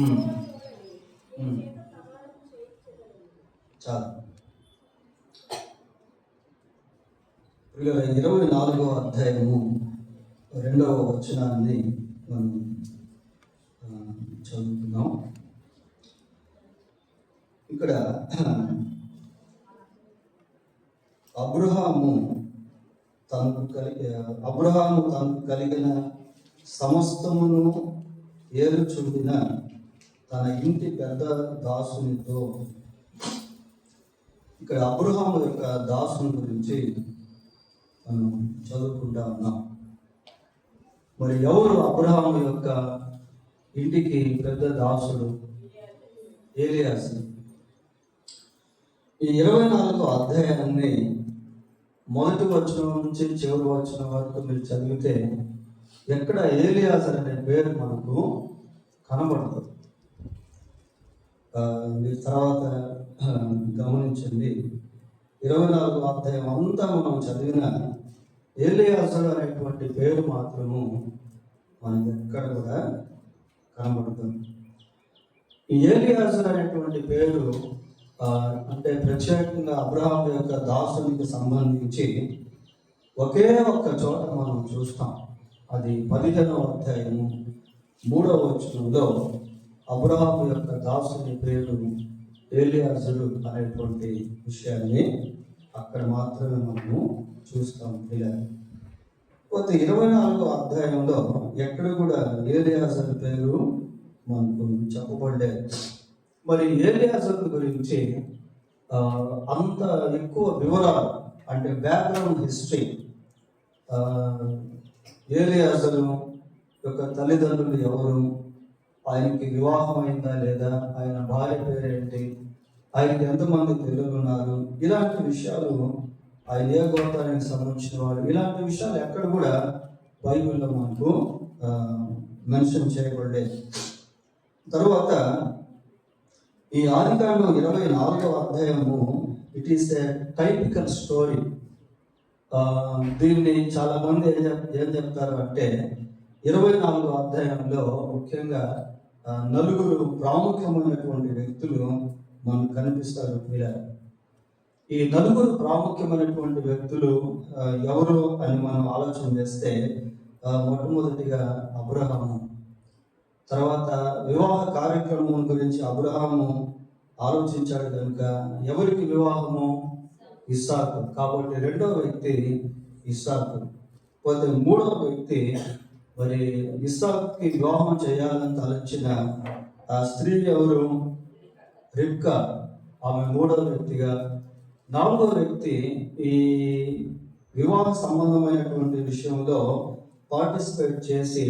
ఉమ్, ఉమ్, చాలు. 24వ అధ్యాయము 2వ వచనాన్ని మనం చదువుతున్నాం. ఇక్కడ అబ్రహాము తనకు కలిగిన సమస్తమును ఏలుచుండిన తన ఇంటి పెద్ద దాసునితో, ఇక్కడ అబ్రహాము యొక్క దాసుని గురించి మనం చదువుకుంటా ఉన్నాం. మరి ఎవరు అబ్రహాము యొక్క ఇంటికి పెద్ద దాసుడు? ఏలియాసు. ఈ 24వ అధ్యాయాన్ని మొదటి వచనం నుంచి చివరి వచనం వరకు మీరు చదివితే ఎక్కడ ఏలియాజర్ అనే పేరు మనకు కనబడదు. మీరు తర్వాత గమనించండి, 24వ అధ్యాయం అంతా మనం చదివిన ఏలియాజర్ అనేటువంటి పేరు మాత్రము మనకి ఎక్కడ కూడా కనబడుతుంది. ఈ ఏలియాజర్ అనేటువంటి పేరు అంటే ప్రత్యేకంగా అబ్రహాం యొక్క దాసునికి సంబంధించి ఒకే ఒక్క చోట మనం చూస్తాం. అది 15వ అధ్యాయము 3వ వచనంలో అబ్రహాం యొక్క దాసుని పేరు ఏలియాజరు అనేటువంటి విషయాన్ని అక్కడ మాత్రమే మనము చూస్తాం. పోతే 24వ అధ్యాయంలో ఎక్కడ కూడా ఏలియాజరు పేరు మనకు చెప్పబడలేదు. మరి ఏలియాజర్ గురించి అంత ఎక్కువ వివరాలు అంటే బ్యాక్గ్రౌండ్ హిస్టరీ, ఏలియాజరు యొక్క తల్లిదండ్రులు ఎవరు, ఆయనకి వివాహం అయిందా లేదా, ఆయన భార్య పేరేంటి, ఆయనకి ఎంతమంది పిల్లలు ఉన్నారు, ఇలాంటి విషయాలు, ఆయన ఏ గోత్రానికి సంబంధించిన వాడు, ఇలాంటి విషయాలు ఎక్కడ కూడా బైబిల్లో మనకు మెన్షన్ చేయబడలేదు. తర్వాత ఈ ఆదికాండం 24వ అధ్యాయము it is a typical story. దీన్ని చాలా మంది ఏం చెప్తారు అంటే 24వ అధ్యాయంలో ముఖ్యంగా నలుగురు ప్రాముఖ్యమైనటువంటి వ్యక్తులు మనకు కనిపిస్తారు. ఈ నలుగురు ప్రాముఖ్యమైనటువంటి వ్యక్తులు ఎవరు అని మనం ఆలోచన చేస్తే మొట్టమొదటిగా అబ్రహాము. తర్వాత వివాహ కార్యక్రమం గురించి అబ్రహాము ఆలోచించాడు కనుక ఎవరికి వివాహము? ఇస్సాకు. కాబట్టి రెండవ వ్యక్తి ఇస్సాకు. పోతే మూడవ వ్యక్తి, మరి ఇస్సాకుకి వివాహం చేయాలని తలంచిన ఆ స్త్రీ ఎవరు? రిబ్కా. ఆమె మూడవ వ్యక్తిగా. నాలుగవ వ్యక్తి ఈ వివాహ సంబంధమైనటువంటి విషయంలో పార్టిసిపేట్ చేసి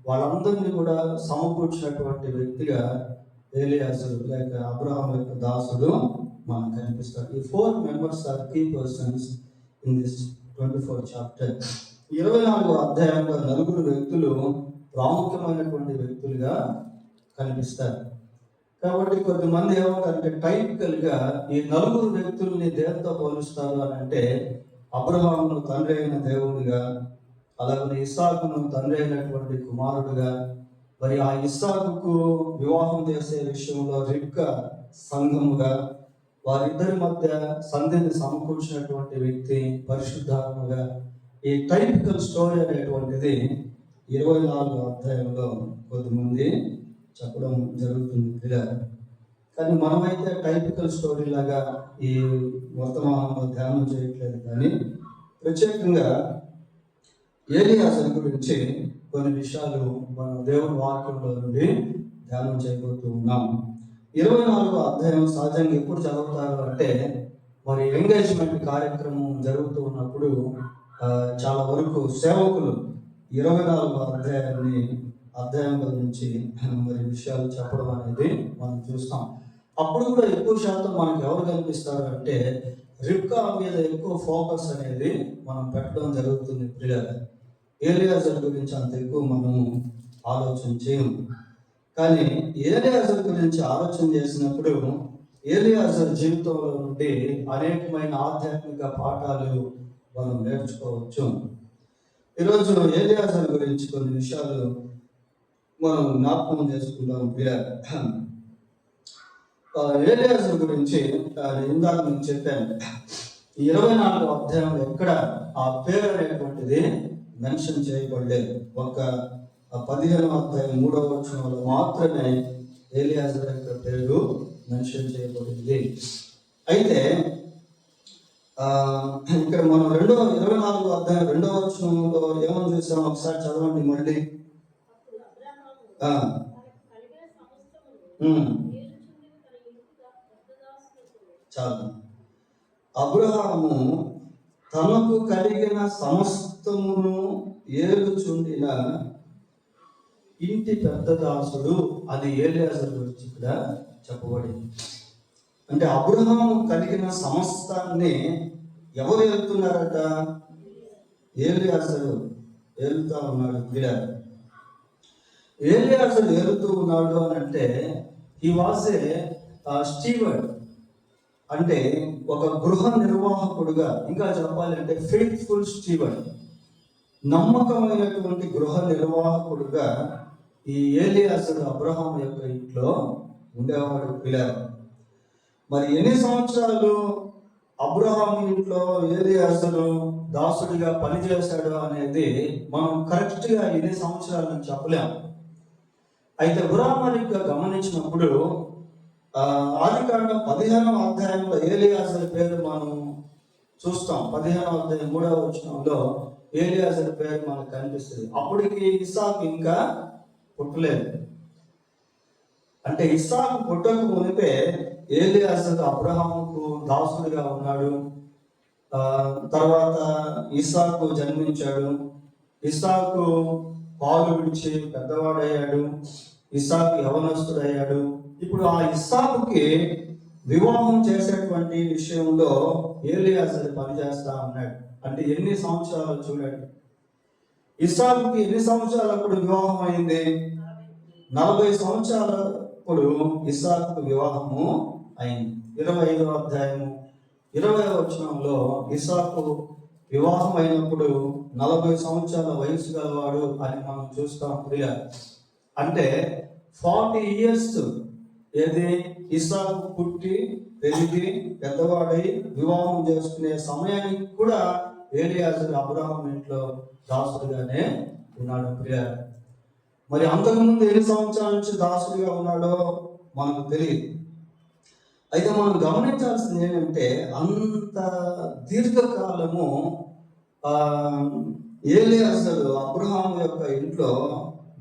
వాళ్ళందరినీ కూడా సమకూర్చినటువంటి వ్యక్తిగా ఏలియాజరు లేక అబ్రహాం యొక్క దాసుడు మనకు కనిపిస్తాడు. ఈ 4 members are key persons in this 24th chapter. 24వ అధ్యాయంలో నలుగురు వ్యక్తులు ప్రాముఖ్యమైనటువంటి వ్యక్తులుగా కనిపిస్తారు. కాబట్టి కొద్దిమంది ఏమంటారంటే టైపికల్గా ఈ నలుగురు వ్యక్తుల్ని దేంతో పోలుస్తారు అని అంటే అబ్రహామును తండ్రి అయిన దేవుడిగా, అలాగే ఇస్సాకును తండ్రి అయినటువంటి కుమారుడుగా, మరి ఆ ఇస్సాకుకు వివాహం చేసే విషయంలో రిబ్కా సంఘముగా, వారిద్దరి మధ్య సంధిని సమకూర్చినటువంటి వ్యక్తి పరిశుద్ధాత్మగా. ఈ టైపికల్ స్టోరీ అనేటువంటిది 24వ అధ్యాయంలో కొద్దిమంది చెప్పడం జరుగుతుంది. కానీ మనమైతే టైపికల్ స్టోరీ లాగా ఈ వర్తమానంలో ధ్యానం చేయట్లేదు. కానీ ప్రత్యేకంగా ఏలియాజరు గురించి కొన్ని విషయాలు మన దేవుని వాక్యంలో నుండి ధ్యానం చేయబోతూ ఉన్నాం. 24వ అధ్యాయం సహజంగా ఎప్పుడు చదువుతారు అంటే మరి ఎంగేజ్మెంట్ కార్యక్రమం జరుగుతూ ఉన్నప్పుడు చాలా వరకు సేవకులు 24వ అధ్యాయంలో నుంచి మరి విషయాలు చెప్పడం అనేది మనం చూస్తాం. అప్పుడు కూడా ఎక్కువ శాతం మనకు ఎవరు కనిపిస్తారు అంటే రిబ్కా మీద ఎక్కువ ఫోకస్ అనేది మనం పెట్టడం జరుగుతుంది. ఏలియాజర్ గురించి అంత ఎక్కువ మనము ఆలోచన చేయము. కానీ ఏలియాజర్ గురించి ఆలోచన చేసినప్పుడు ఏలియాజర్ జీవితంలో నుండి అనేకమైన ఆధ్యాత్మిక పాఠాలు మనం నేర్చుకోవచ్చు. ఈరోజు ఏలియాజర్ గురించి కొన్ని విషయాలు మనం జ్ఞాపకం చేసుకుందాం. ఏలియాజరు గురించి ఇందాక నేను చెప్పాను. 24వ అధ్యాయంలో ఎక్కడ ఆ పేరు అనేటువంటిది మెన్షన్ చేయబడలేదు. ఒక 15వ అధ్యాయం 3వ వచనంలో మాత్రమే ఏలియాజరు యొక్క పేరు మెన్షన్ చేయబడింది. అయితే ఇక్కడ మనం 24వ అధ్యాయం 2వ వచనంలో ఏమని చూసాం ఒకసారి చదవండి మళ్ళీ. చాలు. అబ్రహాము తనకు కలిగిన సమస్తమును ఏలుచుండిన ఇంటి పెద్ద దాసుడు, అది ఏలియాజరు గురించి ఇక్కడ చెప్పబడింది. అంటే అబ్రహాము కలిగిన సమస్తాన్ని ఎవరు ఏలుతున్నారట? ఏలియాజరు ఏలుతా ఉన్నాడు. ఏలియాజరు ఏలుతూ ఉన్నాడు అని అంటే హీ వాజ్ ఏ స్టీవర్డ్, అంటే ఒక గృహ నిర్వాహకుడుగా, ఇంకా చెప్పాలంటే ఫెయిత్ఫుల్ స్టీవర్డ్, నమ్మకమైనటువంటి గృహ నిర్వాహకుడుగా ఈ ఏలియాజరు అబ్రహాం యొక్క ఇంట్లో ఉండేవాడు. మరి ఎన్ని సంవత్సరాలు అబ్రహాం ఇంట్లో ఏలియాజరు దాసుడిగా పనిచేశాడు అనేది మనం కరెక్ట్గా ఎన్ని సంవత్సరాలని చెప్పలేము. అయితే ఉరామరిగ్గా గమనించినప్పుడు ఆదికాండం 15వ అధ్యాయంలో ఏలియాజరు పేరు మనం చూస్తాం. 15వ అధ్యాయం 3వ వచనంలో ఏలియాజరు పేరు మనకు కనిపిస్తుంది. అప్పటికి ఇస్సాకు ఇంకా పుట్టలేదు. అంటే ఇస్సాకు పుట్టక మునిపే ఏలియాజరు అబ్రహాముకు దాసుడిగా ఉన్నాడు. తర్వాత ఇస్సాకు జన్మించాడు. ఇస్సాకు పాలు విడిచి పెద్దవాడయ్యాడు. ఇస్సాకు యవనస్తుడయ్యాడు. ఇప్పుడు ఆ ఇస్సాకుకి వివాహం చేసేటువంటి విషయంలో ఏలియాజరు పనిచేస్తా ఉన్నాడు. అంటే ఎన్ని సంవత్సరాలు చూడండి. ఇస్సాకుకి ఎన్ని సంవత్సరాలప్పుడు వివాహం అయింది? 40 సంవత్సరాలప్పుడు ఇస్సాకు వివాహము అయింది. 25వ అధ్యాయము 20వ వచనంలో ఇస్సాకు వివాహం అయినప్పుడు 40 సంవత్సరాల వయసు గలవాడు అని మనం చూస్తాం. అంటే 40 years ఏది ఇస్సాకు పుట్టి పెరిగి పెద్దవాడై వివాహం చేసుకునే సమయానికి కూడా ఏలియాజరు అబ్రహాం ఇంట్లో దాసుడిగానే ఉన్నాడు. మరి అంతకుముందు ఎన్ని సంవత్సరాల నుంచి దాసుడిగా ఉన్నాడో మనకు తెలియదు. అయితే మనం గమనించాల్సింది ఏంటంటే అంత దీర్ఘకాలము ఏలియాజరు అబ్రహాం యొక్క ఇంట్లో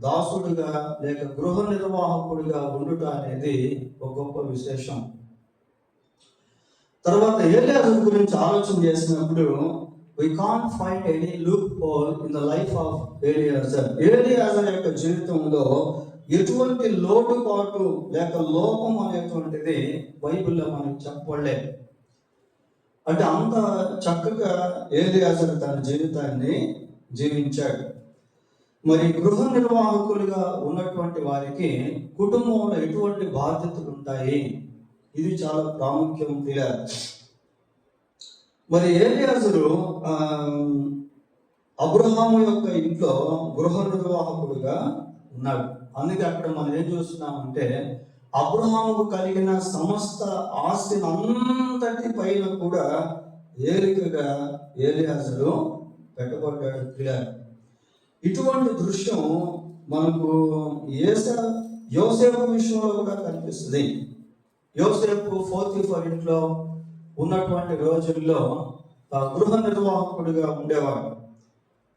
దాసుడిగా లేక గృహ నిర్వాహకుడిగా ఉండుట అనేది ఒక గొప్ప విశేషం. తర్వాత ఏలియాజరు గురించి ఆలోచన చేసినప్పుడు we can't find any loophole in the life of ఏలియాజర్. ఏలియాజర్ యొక్క జీవితంలో ఎటువంటి లోటుపాటు లేక లోపం అనేటువంటిది బైబిల్లో మనకు చెప్పలేదు. అంటే అంత చక్కగా ఏలియాజర్ తన జీవితాన్ని జీవించాడు. మరి గృహ నిర్వాహకులుగా ఉన్నటువంటి వారికి కుటుంబంలో ఎటువంటి బాధ్యతలు ఉంటాయి, ఇది చాలా ప్రాముఖ్యం. మరి ఏలియాజరు అబ్రహాము యొక్క ఇంట్లో గృహ నిర్వాహకుడుగా ఉన్నాడు. అందుకే అక్కడ మనం ఏం చూస్తున్నామంటే అబ్రహాముకు కలిగిన సమస్త ఆస్తిని అంతటి పైన కూడా ఏలికగా ఏలియాజరు పెట్టబడ్డాడు. ఇటువంటి దృశ్యం మనకు యోసేపు విషయంలో కూడా కనిపిస్తుంది. యోసేపు పోతీఫర్ ఇంట్లో ఉన్నటువంటి రోజుల్లో గృహ నిర్వాహకుడిగా ఉండేవాడు.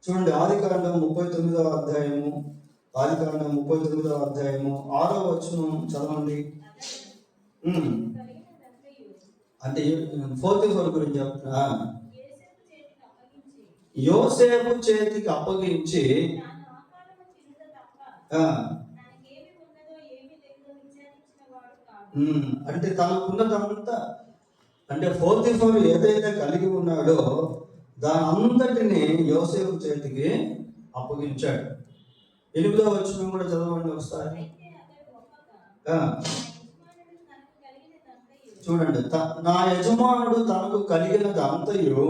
చూడండి, ఆదికాండం 39వ అధ్యాయము 6వ వచనం చదవండి. అంటే పోతీఫర్ గురించి చెప్తున్నా. యోసేపు చేతికి అప్పగించి అంటే తనకున్నదంతా, అంటే పోతీఫర్ ఏదైతే కలిగి ఉన్నాడో దాని అంతటిని యోసేపు చేతికి అప్పగించాడు. 8వ వచనం కూడా చదవండి ఒకసారి. చూడండి, నా యజమానుడు తనకు కలిగినది అంతయు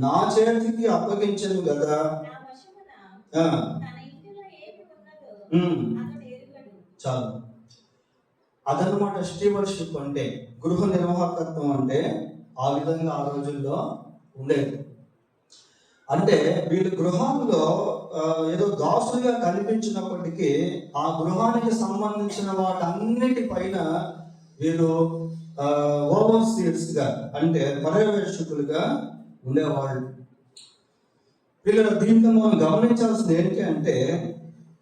నా చేతికి అప్పగించను కదా. చాలు. అదనమాట స్టీవర్షిప్ అంటే, గృహ నిర్వాహకత్వం అంటే ఆ విధంగా ఆ రోజుల్లో ఉండేది. అంటే వీళ్ళు గృహంలో ఏదో దాసులుగా కనిపించినప్పటికీ ఆ గృహానికి సంబంధించిన వాటన్నిటిపైన వీళ్ళు ఓవర్సీయర్స్ గా అంటే పర్యవేక్షకులుగా ఉండేవాళ్ళు. వీళ్ళ దీంట్లో మనం గమనించాల్సింది ఏంటి అంటే,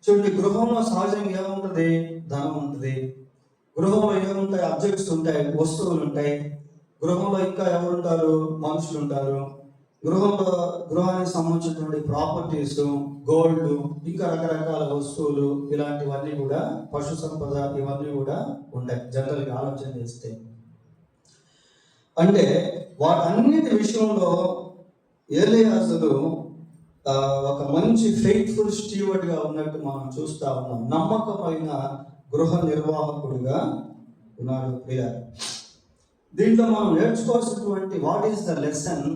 చూడండి, గృహంలో సహజంగా ఏముంటుంది? ధనం ఉంటుంది. గృహంలో ఏముంటాయి? అబ్జెక్ట్స్ ఉంటాయి, వస్తువులు ఉంటాయి. గృహంలో ఇంకా ఎవరుంటారు? మనుషులు ఉంటారు. గృహానికి సంబంధించినటువంటి ప్రాపర్టీస్, గోల్డ్, ఇంకా రకరకాల వస్తువులు, ఇలాంటివన్నీ కూడా, పశు సంపద, ఇవన్నీ కూడా ఉంటాయి జనరల్గా ఆలోచన చేస్తే. అంటే వాటన్నిటి విషయంలో ఎలీయాజరు ఒక మంచి ఫెయిత్ఫుల్ స్టీవర్డ్ గా ఉన్నట్టు మనం చూస్తా ఉన్నాం. నమ్మకమైన గృహ నిర్వాహకుడిగా ఉన్నాడు. దీంట్లో మనం నేర్చుకోవాల్సినటువంటి what is the lesson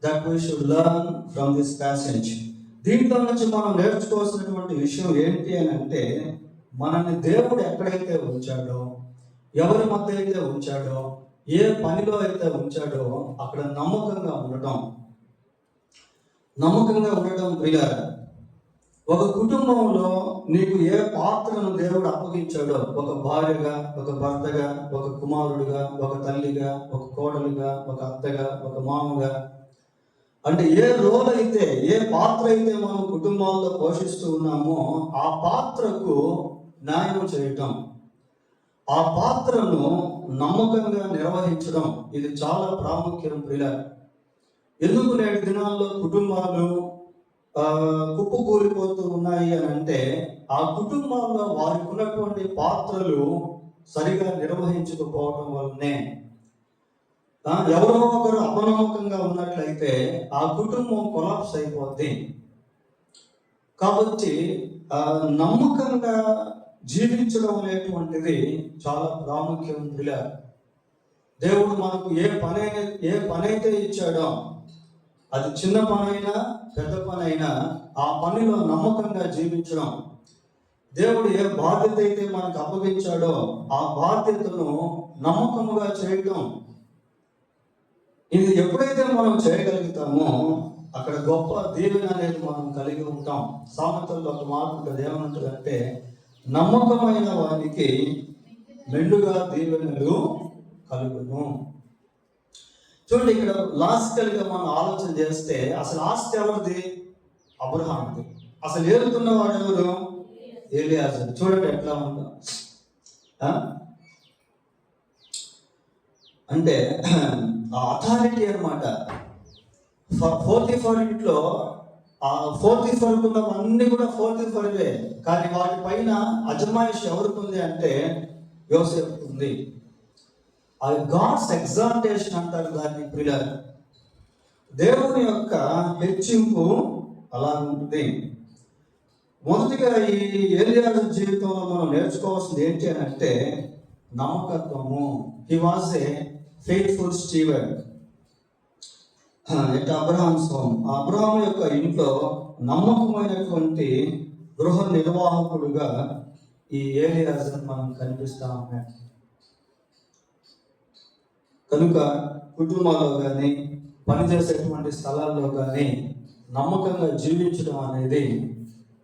that we should learn from this passage? దీంట్లో నుంచి మనం నేర్చుకోవాల్సినటువంటి విషయం ఏంటి అని అంటే, మనల్ని దేవుడు ఎక్కడైతే ఉంచాడో, ఎవరి మధ్య అయితే ఉంచాడో, ఏ పనిలో అయితే ఉంచాడో అక్కడ నమ్మకంగా ఉండటం. ప్రియులారా, ఒక కుటుంబంలో నీకు ఏ పాత్రను దేవుడు అప్పగించాడో, ఒక భార్యగా, ఒక భర్తగా, ఒక కుమారుడిగా, ఒక తల్లిగా, ఒక కోడలుగా, ఒక అత్తగా, ఒక మామగా, అంటే ఏ రోల్ అయితే, ఏ పాత్ర అయితే మనం కుటుంబాల్లో పోషిస్తూ ఉన్నామో ఆ పాత్రకు న్యాయం చేయటం, ఆ పాత్రను నమ్మకంగా నిర్వహించడం, ఇది చాలా ప్రాముఖ్యం ప్రియులారా. ఎందుకు నేటి దినాల్లో కుటుంబాలు కుప్పకూలిపోతూ ఉన్నాయి అని అంటే, ఆ కుటుంబాల్లో వారికి ఉన్నటువంటి పాత్రలు సరిగా నిర్వహించకపోవడం వల్లనే. ఎవరో ఒకరు అపనమ్మకంగా ఉన్నట్లయితే ఆ కుటుంబం కొలాప్స్ అయిపోద్ది. కాబట్టి నమ్మకంగా జీవించడం అనేటువంటిది చాలా ప్రాముఖ్యం. దేవుడు మనకు ఏ పని అయితే ఇచ్చాడో, అది చిన్న పనైనా పెద్ద పనైనా, ఆ పనిలో నమ్మకంగా జీవించడం. దేవుడు ఏ బాధ్యత అయితే మనకు అప్పగించాడో ఆ బాధ్యతను నమ్మకముగా చేయడం. ఇది ఎప్పుడైతే మనం చేయగలుగుతామో అక్కడ గొప్ప దీవెన అనేది మనం కలిగి ఉంటాం. సామెతల్లో ఒక మాట ఉంటుంది, ఏమంటుందంటే, నమ్మకమైన వారికి మెండుగా దీవెనలు కలుగును. చూడండి, ఇక్కడ లాజికల్ గా మనం ఆలోచన చేస్తే అసలు ఆస్తి ఎవరిది? అబ్రహాంది. అసలు ఏలుతున్న వాడు ఎవరు? ఎలీయాజరు. చూడండి ఎట్లా ఉందో. అంటే ఆ అథారిటీ అనమాట. 44 ఇంట్లో ఆ 44 ఉన్నవన్నీ కూడా 44వే, కానీ వాటి పైన అజమాయిష్ ఎవరికి ఉంది అంటే యోసేపుకు ఉంది. అది గాడ్స్ ఎగ్జాల్టేషన్ అంటారు దాన్ని ప్రియులారా. దేవుని యొక్క హెచ్చింపు అలా ఉంటుంది. మొదటిగా ఈ ఎలీయాజరు జీవితంలో మనం నేర్చుకోవాల్సింది ఏంటి అని అంటే నమ్మకత్వము. He was a faithful steward at Abraham's home. Abraham యొక్క ఇంట్లో నమ్మకమైనటువంటి గృహ నిర్వాహకుడుగా ఈ ఎలీయాజరు మనం కనిపిస్తా ఉన్నాడు. కనుక కుటుంబాల్లో కానీ, పనిచేసేటువంటి స్థలాల్లో కానీ నమ్మకంగా జీవించడం అనేది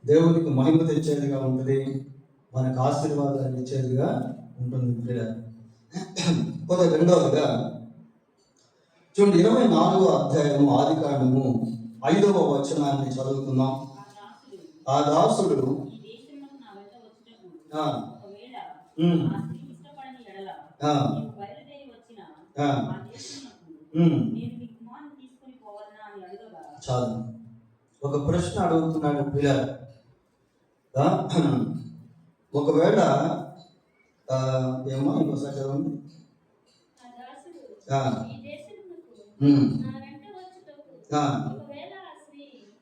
దేవునికి మహిమ తెచ్చేదిగా ఉంటుంది, మనకు ఆశీర్వాదాన్ని ఇచ్చేదిగా ఉంటుంది. రెండవదిగా చూడండి, 24వ అధ్యాయము ఆదికాండము 5వ వచనాన్ని చదువుతున్నాం. ఆ దాసుడు చాలు ఒక ప్రశ్న అడుగుతున్నాడు పిల్లలు. ఒకవేళ ఏమో ఇంకోసారి చదవండి.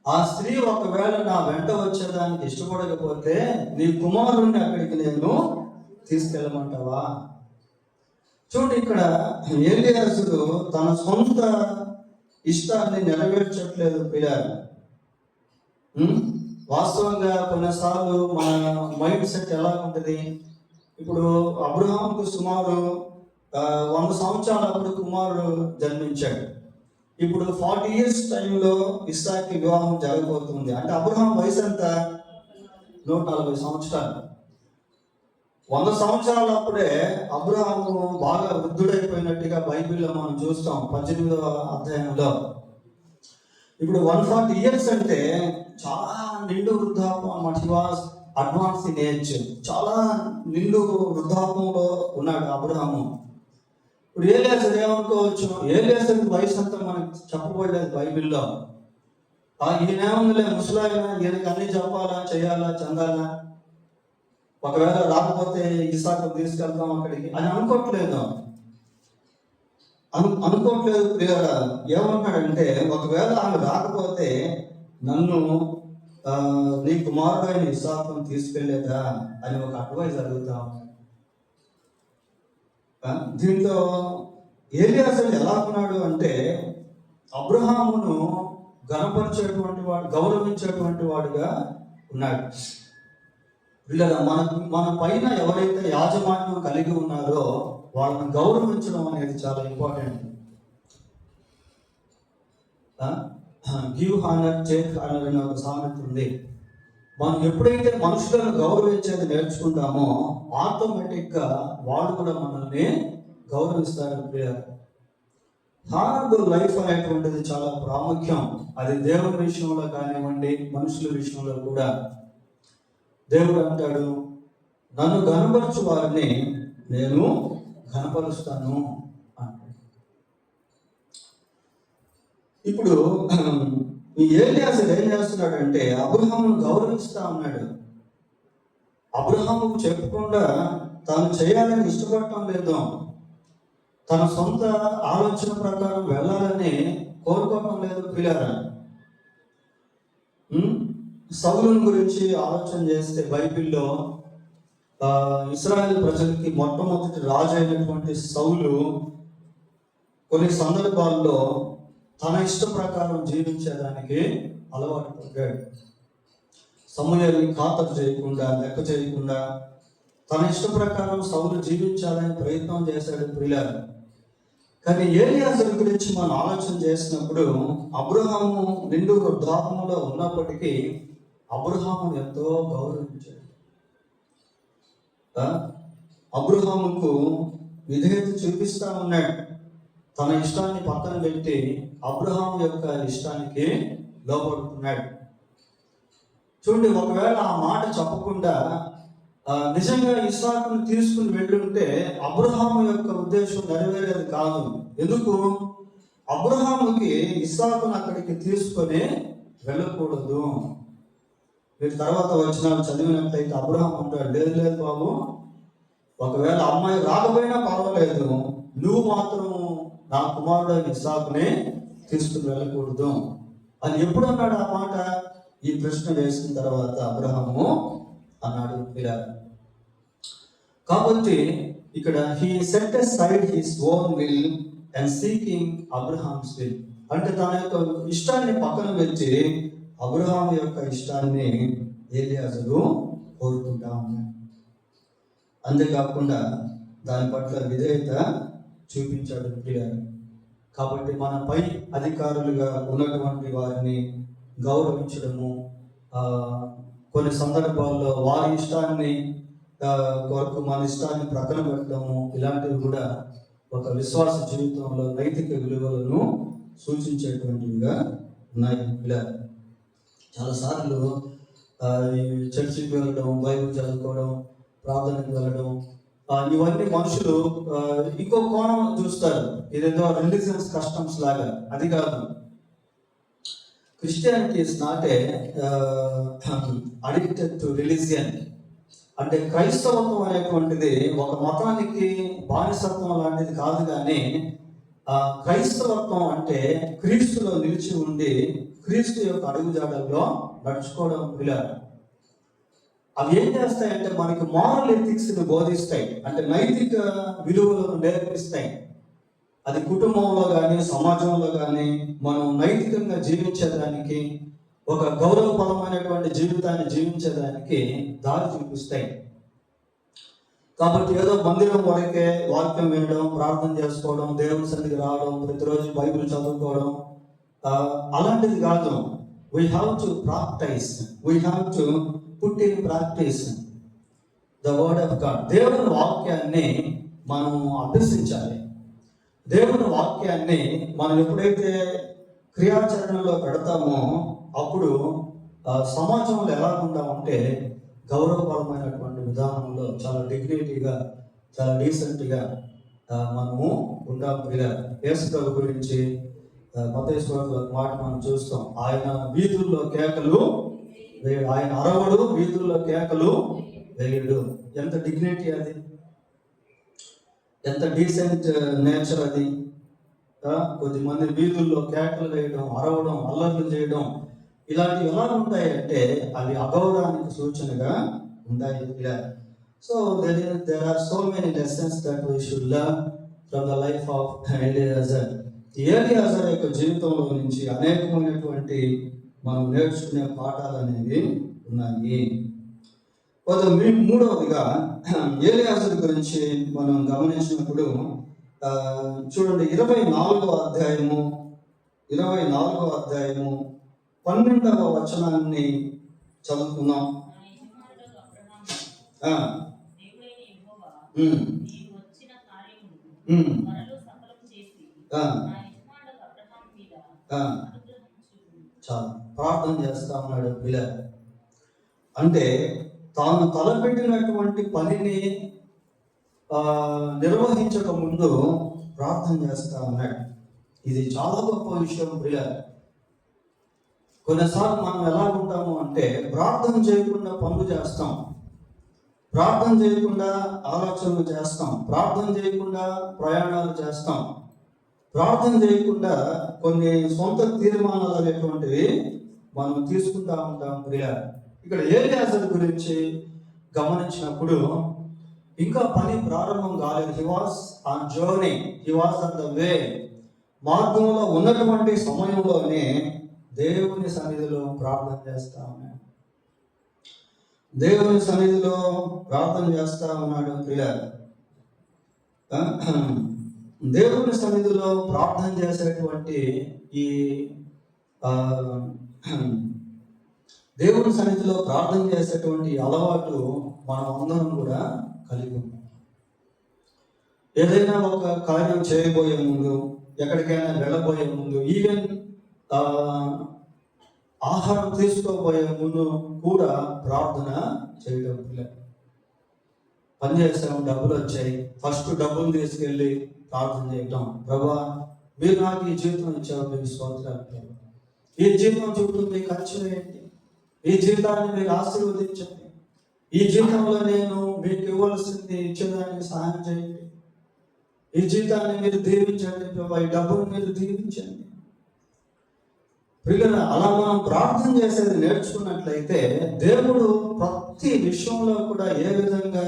ఆ స్త్రీ ఒకవేళ నా వెంట వచ్చేదానికి ఇష్టపడకపోతే నీ కుమారుణ్ణి అక్కడికి నేను తీసుకెళ్ళమంటావా? చూడండి, ఇక్కడ ఎలీయాజరు తన సొంత ఇష్టాన్ని నెరవేర్చట్లేదు పిల్లలు. వాస్తవంగా కొన్నిసార్లు మన మైండ్ సెట్ ఎలా ఉంటుంది. ఇప్పుడు అబ్రహాంకు సుమారు 100 సంవత్సరాలు అప్పుడు కుమారుడు జన్మించాడు. ఇప్పుడు 40 years టైంలో ఇస్సాకి వివాహం జరగబోతుంది. అంటే అబ్రహాం వయసు ఎంత? 140 సంవత్సరాలు. 100 సంవత్సరాలు అప్పుడే అబ్రహాము బాగా వృద్ధుడైపోయినట్టుగా బైబిల్లో మనం చూస్తాం 18వ అధ్యాయంలో. ఇప్పుడు 140 years అంటే చాలా నిండు వృద్ధాపం అన్నమాట. He was advance in age. చాలా నిండు వృద్ధాపంలో ఉన్నాడు అబ్రహాము. ఇప్పుడు ఏలియాజరు ఏమనుకోవచ్చు, ఏలియాజరు వయసు అంతా మనకు చెప్పబడలేదు బైబిల్లో. ఈయనేముందిలే ముసలాయన, ఈయనకి అన్ని చెప్పాలా, చేయాలా, చెందాలా, ఒకవేళ రాకపోతే ఇస్సాకు తీసుకెళ్తాం అక్కడికి అని అనుకోవట్లేదు. అనుకోవట్లేదు ప్రియులారా. ఏమన్నాడంటే, ఒకవేళ ఆమె రాకపోతే నన్ను నీ కుమారుడు అయిన ఇస్సాకును తీసుకెళ్లేదా అని ఒక అడ్వైజ్ అడుగుతాం. దీంట్లో ఏలియాజరు ఎలా ఉన్నాడు అంటే, అబ్రహామును గణపరిచేటువంటి వాడు, గౌరవించేటువంటి వాడుగా ఉన్నాడు. వీళ్ళ మన పైన ఎవరైతే యాజమాన్యం కలిగి ఉన్నారో వాళ్ళని గౌరవించడం అనేది చాలా important. Give honour take honour అనే ఒక సామెత ఉంది. మనం ఎప్పుడైతే మనుషులను గౌరవించేది నేర్చుకుంటామో ఆటోమేటిక్గా వాళ్ళు కూడా మనల్ని గౌరవిస్తారు. హానరబుల్ లైఫ్ అనేటువంటిది చాలా ప్రాముఖ్యం. అది దేవుని విషయంలో కానివ్వండి, మనుషుల విషయంలో కూడా. దేవుడు అంటాడు, నన్ను గనపరచు వారిని నేను గనపరుస్తాను అంటాడు. ఇప్పుడు ఈ ఏలియాజరు ఏం చేస్తున్నాడంటే అబ్రహామును గౌరవిస్తా ఉన్నాడు. అబ్రహాముకు చెప్పకుండా తాను చేయాలని ఇష్టపడటం లేదు. తన సొంత ఆలోచన ప్రకారం వెళ్ళాలని కోరుకోవటం లేదు. పిల్లరా, సౌలుని గురించి ఆలోచన చేస్తే బైబిల్లో ఇశ్రాయేలు ప్రజలకి మొట్టమొదటి రాజు అయినటువంటి సౌలు కొన్ని సందర్భాల్లో తన ఇష్ట ప్రకారం జీవించేదానికి అలవాటు పడ్డాడు. సమూయేలుని ఖాతరు చేయకుండా, లెక్క చేయకుండా తన ఇష్ట ప్రకారం సౌలు జీవించాలని ప్రయత్నం చేశాడు ప్రియులారా. కానీ ఏలియాజరు గురించి మనం ఆలోచన చేసినప్పుడు అబ్రహాము నిండు వృద్ధాపంలో ఉన్నప్పటికీ అబ్రహామును ఎంతో గౌరవించాడు. అబ్రహాముకు విధేయత చూపిస్తా ఉన్నాడు. తన ఇష్టాన్ని పక్కన పెట్టి అబ్రహాము యొక్క ఇష్టానికి లోపడుతున్నాడు. చూడండి, ఒకవేళ ఆ మాట చెప్పకుండా నిజంగా ఇస్సాకును తీసుకుని వెళ్ళుంటే అబ్రహాము యొక్క ఉద్దేశం నెరవేరేది కాదు. ఎందుకు? అబ్రహాముకి ఇస్సాకును అక్కడికి తీసుకొని వెళ్ళకూడదు. మీరు తర్వాత వచనాలు చదివినట్లయితే అబ్రహాం అంటాడు, లేదు లేదు బాబు, ఒకవేళ అమ్మాయి రాకపోయినా పర్వాలేదు, నువ్వు మాత్రం నా కుమారుడు ఇస్సాకునే తీసుకుని వెళ్ళకూడదు అని ఎప్పుడు అన్నాడు ఆ మాట? ఈ ప్రశ్న వేసిన తర్వాత అబ్రహాము అన్నాడు ఇలా. కాబట్టి ఇక్కడ he set aside his own will and seeking Abraham's will. అంటే తన యొక్క ఇష్టాన్ని పక్కన పెట్టి అబ్రహాం యొక్క ఇష్టాన్ని ఏలియాజరు కోరుకుంటా ఉన్నాడు. అంతేకాకుండా దాని పట్ల విధేయత చూపించాడు ప్రియులారా. కాబట్టి మన పై అధికారులుగా ఉన్నటువంటి వారిని గౌరవించడము, కొన్ని సందర్భాల్లో వారి ఇష్టాన్ని కొరకు మన ఇష్టాన్ని ప్రక్కన పెట్టడము, ఇలాంటివి కూడా ఒక విశ్వాస జీవితంలో నైతిక విలువలను సూచించేటువంటివిగా ఉన్నాయి. ఇలా చాలాసార్లు చర్చికి వెళ్ళడం, బైబిల్ చదువుకోవడం, ప్రార్థనకు వెళ్ళడం, ఇవన్నీ మనుషులు ఇంకో కోణం చూస్తారు. ఇదేదో రిలీజియస్ కస్టమ్స్ లాగా. అది కాదు. Christianity is not a addicted to religion. అంటే క్రైస్తవత్వం అనేటువంటిది ఒక మతానికి బానిసత్వం లాంటిది కాదు. కానీ క్రైస్తవత్వం అంటే క్రీస్తులో నిలిచి ఉండి క్రీస్తు యొక్క అడుగుజాడల్లో నడుచుకోవడం. పిల్లలు అవి ఏం చేస్తాయంటే మనకి మారల్ ఎథిక్స్ని బోధిస్తాయి. అంటే నైతిక విలువలను నేర్పిస్తాయి. అది కుటుంబంలో కానీ సమాజంలో కానీ మనం నైతికంగా జీవించేదానికి ఒక గౌరవపరమైనటువంటి జీవితాన్ని జీవించడానికి దారి చూపిస్తాయి. కాబట్టి ఏదో మందిరం వరకే వాక్యం వినడం, ప్రార్థన చేసుకోవడం, దేవుని సన్నిధికి రావడం, ప్రతిరోజు బైబిల్ చదువుకోవడం అలాంటిది కాదు. We have to practice, we have to put in practice the word of God. దేవుని వాక్యాన్ని మనం అభ్యసించాలి. దేవుని వాక్యాన్ని మనం ఎప్పుడైతే క్రియాచరణలో పెడతామో అప్పుడు సమాజంలో ఎలా ఉంటే గౌరవపరమైనటువంటి విధానంలో చాలా డిగ్నిటీగా, చాలా డీసెంట్గా మనము ఉంటాం. యేసు ప్రభు గురించి మత్తయి సువార్తలో మాట మనం చూస్తాం. ఆయన వీధుల్లో కేకలు వేయడు, ఆయన అరవడు, వీధుల్లో కేకలు వేయడు. ఎంత డిగ్నిటీ అది, ఎంత డీసెంట్ నేచర్ అది. కొద్దిమంది వీధుల్లో కేకలు వేయడం, అరవడం, అల్లర్లు చేయడం, ఇలాంటివి ఎలా ఉంటాయంటే అవి అగౌరవానికి సూచనగా ఉంటాయి. So there are so many lessons that we should learn from the life of Eliezer. ఎలియాజరు యొక్క జీవితంలో నుంచి అనేకమైనటువంటి మనం నేర్చుకునే పాఠాలు అనేవి ఉన్నాయి. మూడవదిగా ఎలియాజరు గురించి మనం గమనించినప్పుడు చూడండి, 24వ అధ్యాయము 12వ వచనాన్ని చదువుకున్నాం. చాలా ప్రార్థన చేస్తా ఉన్నాడు పిల్లలు. అంటే తాను తలపెట్టినటువంటి పనిని నిర్వహించక ముందు ప్రార్థన చేస్తా ఉన్నాడు. ఇది చాలా గొప్ప విషయం పిల్లలు. కొన్నిసార్లు మనం ఎలా ఉంటాము అంటే ప్రార్థన చేయకుండా పనులు చేస్తాం, ప్రార్థన చేయకుండా ఆలోచనలు చేస్తాం, ప్రార్థన చేయకుండా ప్రయాణాలు చేస్తాం, ప్రార్థన చేయకుండా కొన్ని సొంత తీర్మానాలు అనేటువంటివి మనం తీసుకుంటా ఉంటాం ప్రియా. ఇక్కడ ఎలియాజరు గురించి గమనించినప్పుడు ఇంకా పని ప్రారంభం కాలేదు. He was on journey, he was on the way. మార్గంలో ఉన్నటువంటి సమయంలోనే దేవుని సన్నిధిలో ప్రార్థన చేస్తా ఉన్నాడు. దేవుని సన్నిధిలో ప్రార్థన చేస్తా ఉన్నాడు పిల్లలు. దేవుని సన్నిధిలో ప్రార్థన చేసేటువంటి ఈ దేవుని సన్నిధిలో ప్రార్థన చేసేటువంటి అలవాటు మనం అందరం కూడా కలిగి ఉన్నాం. ఏదైనా ఒక కార్యం చేయబోయే ముందు, ఎక్కడికైనా వెళ్ళబోయే ముందు, ఈవెన్ ఆహారం తీసుకోబోయే ముందు కూడా ప్రార్థన చేయడం. పిల్లలు పని చేస్తాం, డబ్బులు వచ్చాయి, ఫస్ట్ డబ్బులు తీసుకెళ్ళి ప్రార్థన చేయటం. ప్రభా, మీరు నాకు ఈ జీవితం ఇచ్చారు, మీకు స్తోత్రాలు. ఈ జీవితం చుట్టూ మీకు అంచనా ఏంటి? ఈ జీవితాన్ని మీరు ఆశీర్వదించండి. ఈ జీవితంలో నేను మీకు ఇవ్వాల్సింది ఇచ్చేదానికి సహాయం చేయండి. ఈ జీవితాన్ని మీరు దీవించండి ప్రభా, ఈ డబ్బును మీరు దీవించండి. పిల్లలు అలా మనం ప్రార్థన చేసేది నేర్చుకున్నట్లయితే దేవుడు ప్రతి విషయంలో కూడా ఏ విధంగా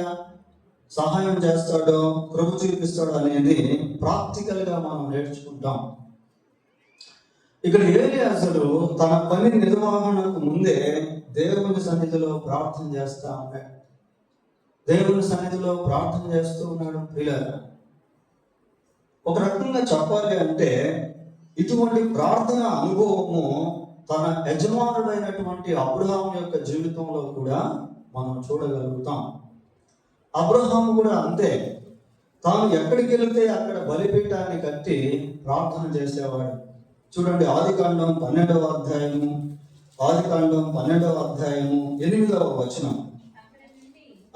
సహాయం చేస్తాడో, కృప చూపిస్తాడో అనేది ప్రాక్టికల్గా మనం నేర్చుకుంటాం. ఇక్కడ ఎలియాజరు తన పని నిర్వహణకు ముందే దేవుని సన్నిధిలో ప్రార్థన చేస్తా ఉన్నాడు. దేవుని సన్నిధిలో ప్రార్థన చేస్తూ ఉన్నాడు. పిల్లలు ఒక రకంగా చెప్పాలి అంటే ఇటువంటి ప్రార్థన అనుభవము తన యజమానుడైనటువంటి అబ్రహాము యొక్క జీవితంలో కూడా మనం చూడగలుగుతాం. అబ్రహాము కూడా అంతే. తాను ఎక్కడికి వెళితే అక్కడ బలిపీఠాన్ని కట్టి ప్రార్థన చేసేవాడు. చూడండి, ఆదికాండం 12వ అధ్యాయము 8వ వచనం.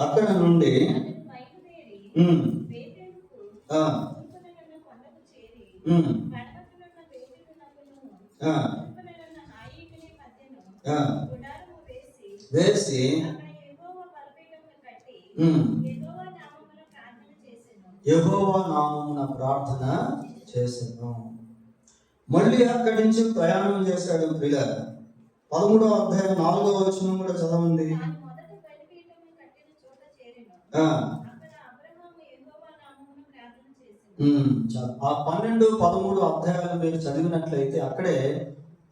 అక్కడ నుండి వేసి యెహోవా నామమున ప్రార్థన చేసాను. మళ్ళీ అక్కడి నుంచి ప్రయాణం చేశాడు. పిల్లలు 13వ అధ్యాయం 4వ వచనం కూడా చదవండి. ఆ 12, 13 అధ్యాయాలు మీరు చదివినట్లయితే అక్కడే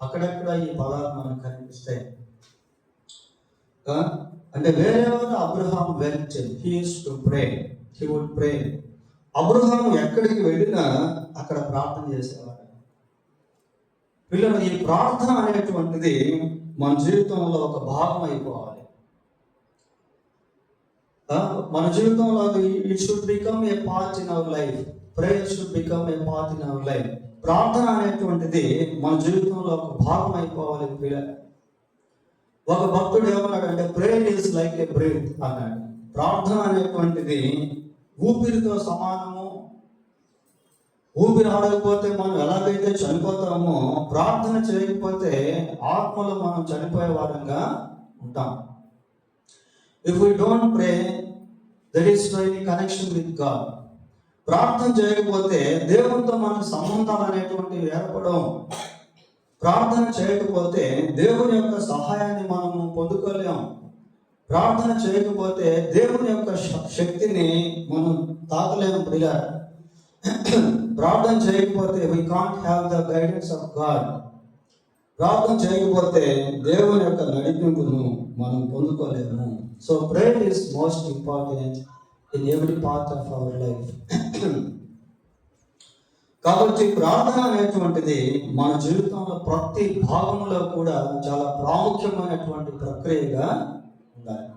అక్కడక్కడ ఈ పదాలు మనకు కనిపిస్తాయి. అంటే వేరేవారు Abraham went, he used to pray, he would pray. Abraham ఎక్కడికి వెళ్ళినా అక్కడ ప్రార్థన చేసేవాడు. పిల్లలు, ఈ ప్రార్థన అనేటువంటిది మన జీవితంలో ఒక భాగం అయిపోవాలి. మన జీవితంలో it should become a part in our life. Prayer should become a part in our life. ప్రార్థన అనేటువంటిది మన జీవితంలో ఒక భాగం అయిపోవాలి పిల్లలు. ఒక భక్తుడు ఏమన్నాడంటే, prayer is like a breath అన్నాడు. ప్రార్థన అనేటువంటిది ఊపిరితో సమానము. ఊపిరి ఆడకపోతే మనం ఎలాగైతే చనిపోతామో, ప్రార్థన చేయకపోతే ఆత్మలో మనం చనిపోయే వారంగా ఉంటాం. If we don't pray, there is no any connection with God. ప్రార్థన చేయకపోతే దేవునితో మనకు సంబంధాలు అనేటువంటివి ఏర్పడవు. ప్రార్థన చేయకపోతే దేవుని యొక్క సహాయాన్ని మనము పొందుకోలేము. ప్రార్థన చేయకపోతే దేవుని యొక్క శక్తిని మనం తాకలేము ప్రియులారా. ప్రార్థన చేయకపోతే we can't have the guidance of God. ప్రార్థన చేయకపోతే దేవుని యొక్క నడిపింపును మనం పొందుకోలేము. So prayer is most important in every part of our life. కాబట్టి ప్రార్థన అనేటువంటిది మన జీవితంలో ప్రతి భాగంలో కూడా చాలా ప్రాముఖ్యమైనటువంటి ప్రక్రియగా ఉండాలి.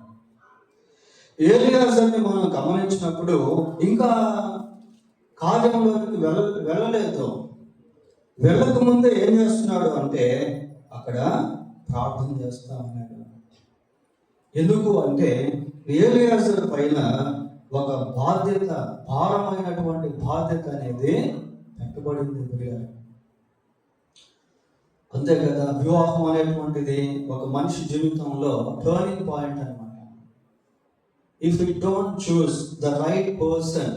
ఎలియాజర్ని మనం గమనించినప్పుడు ఇంకా కార్యంలోకి వెళ్ళలేదు. వెళ్ళక ముందే ఏం చేస్తున్నాడు అంటే అక్కడ ప్రార్థన చేస్తా ఉన్నాడు. ఎందుకు అంటే ఎలియాజర్ పైన ఒక బాధ్యత, భారమైనటువంటి బాధ్యత అనేది పెట్టబడింది ప్రియులారా. అంతే కదా, వివాహం అనేటువంటిది ఒక మనిషి జీవితంలో టర్నింగ్ పాయింట్ అన్నమాట. If you don't choose the right person,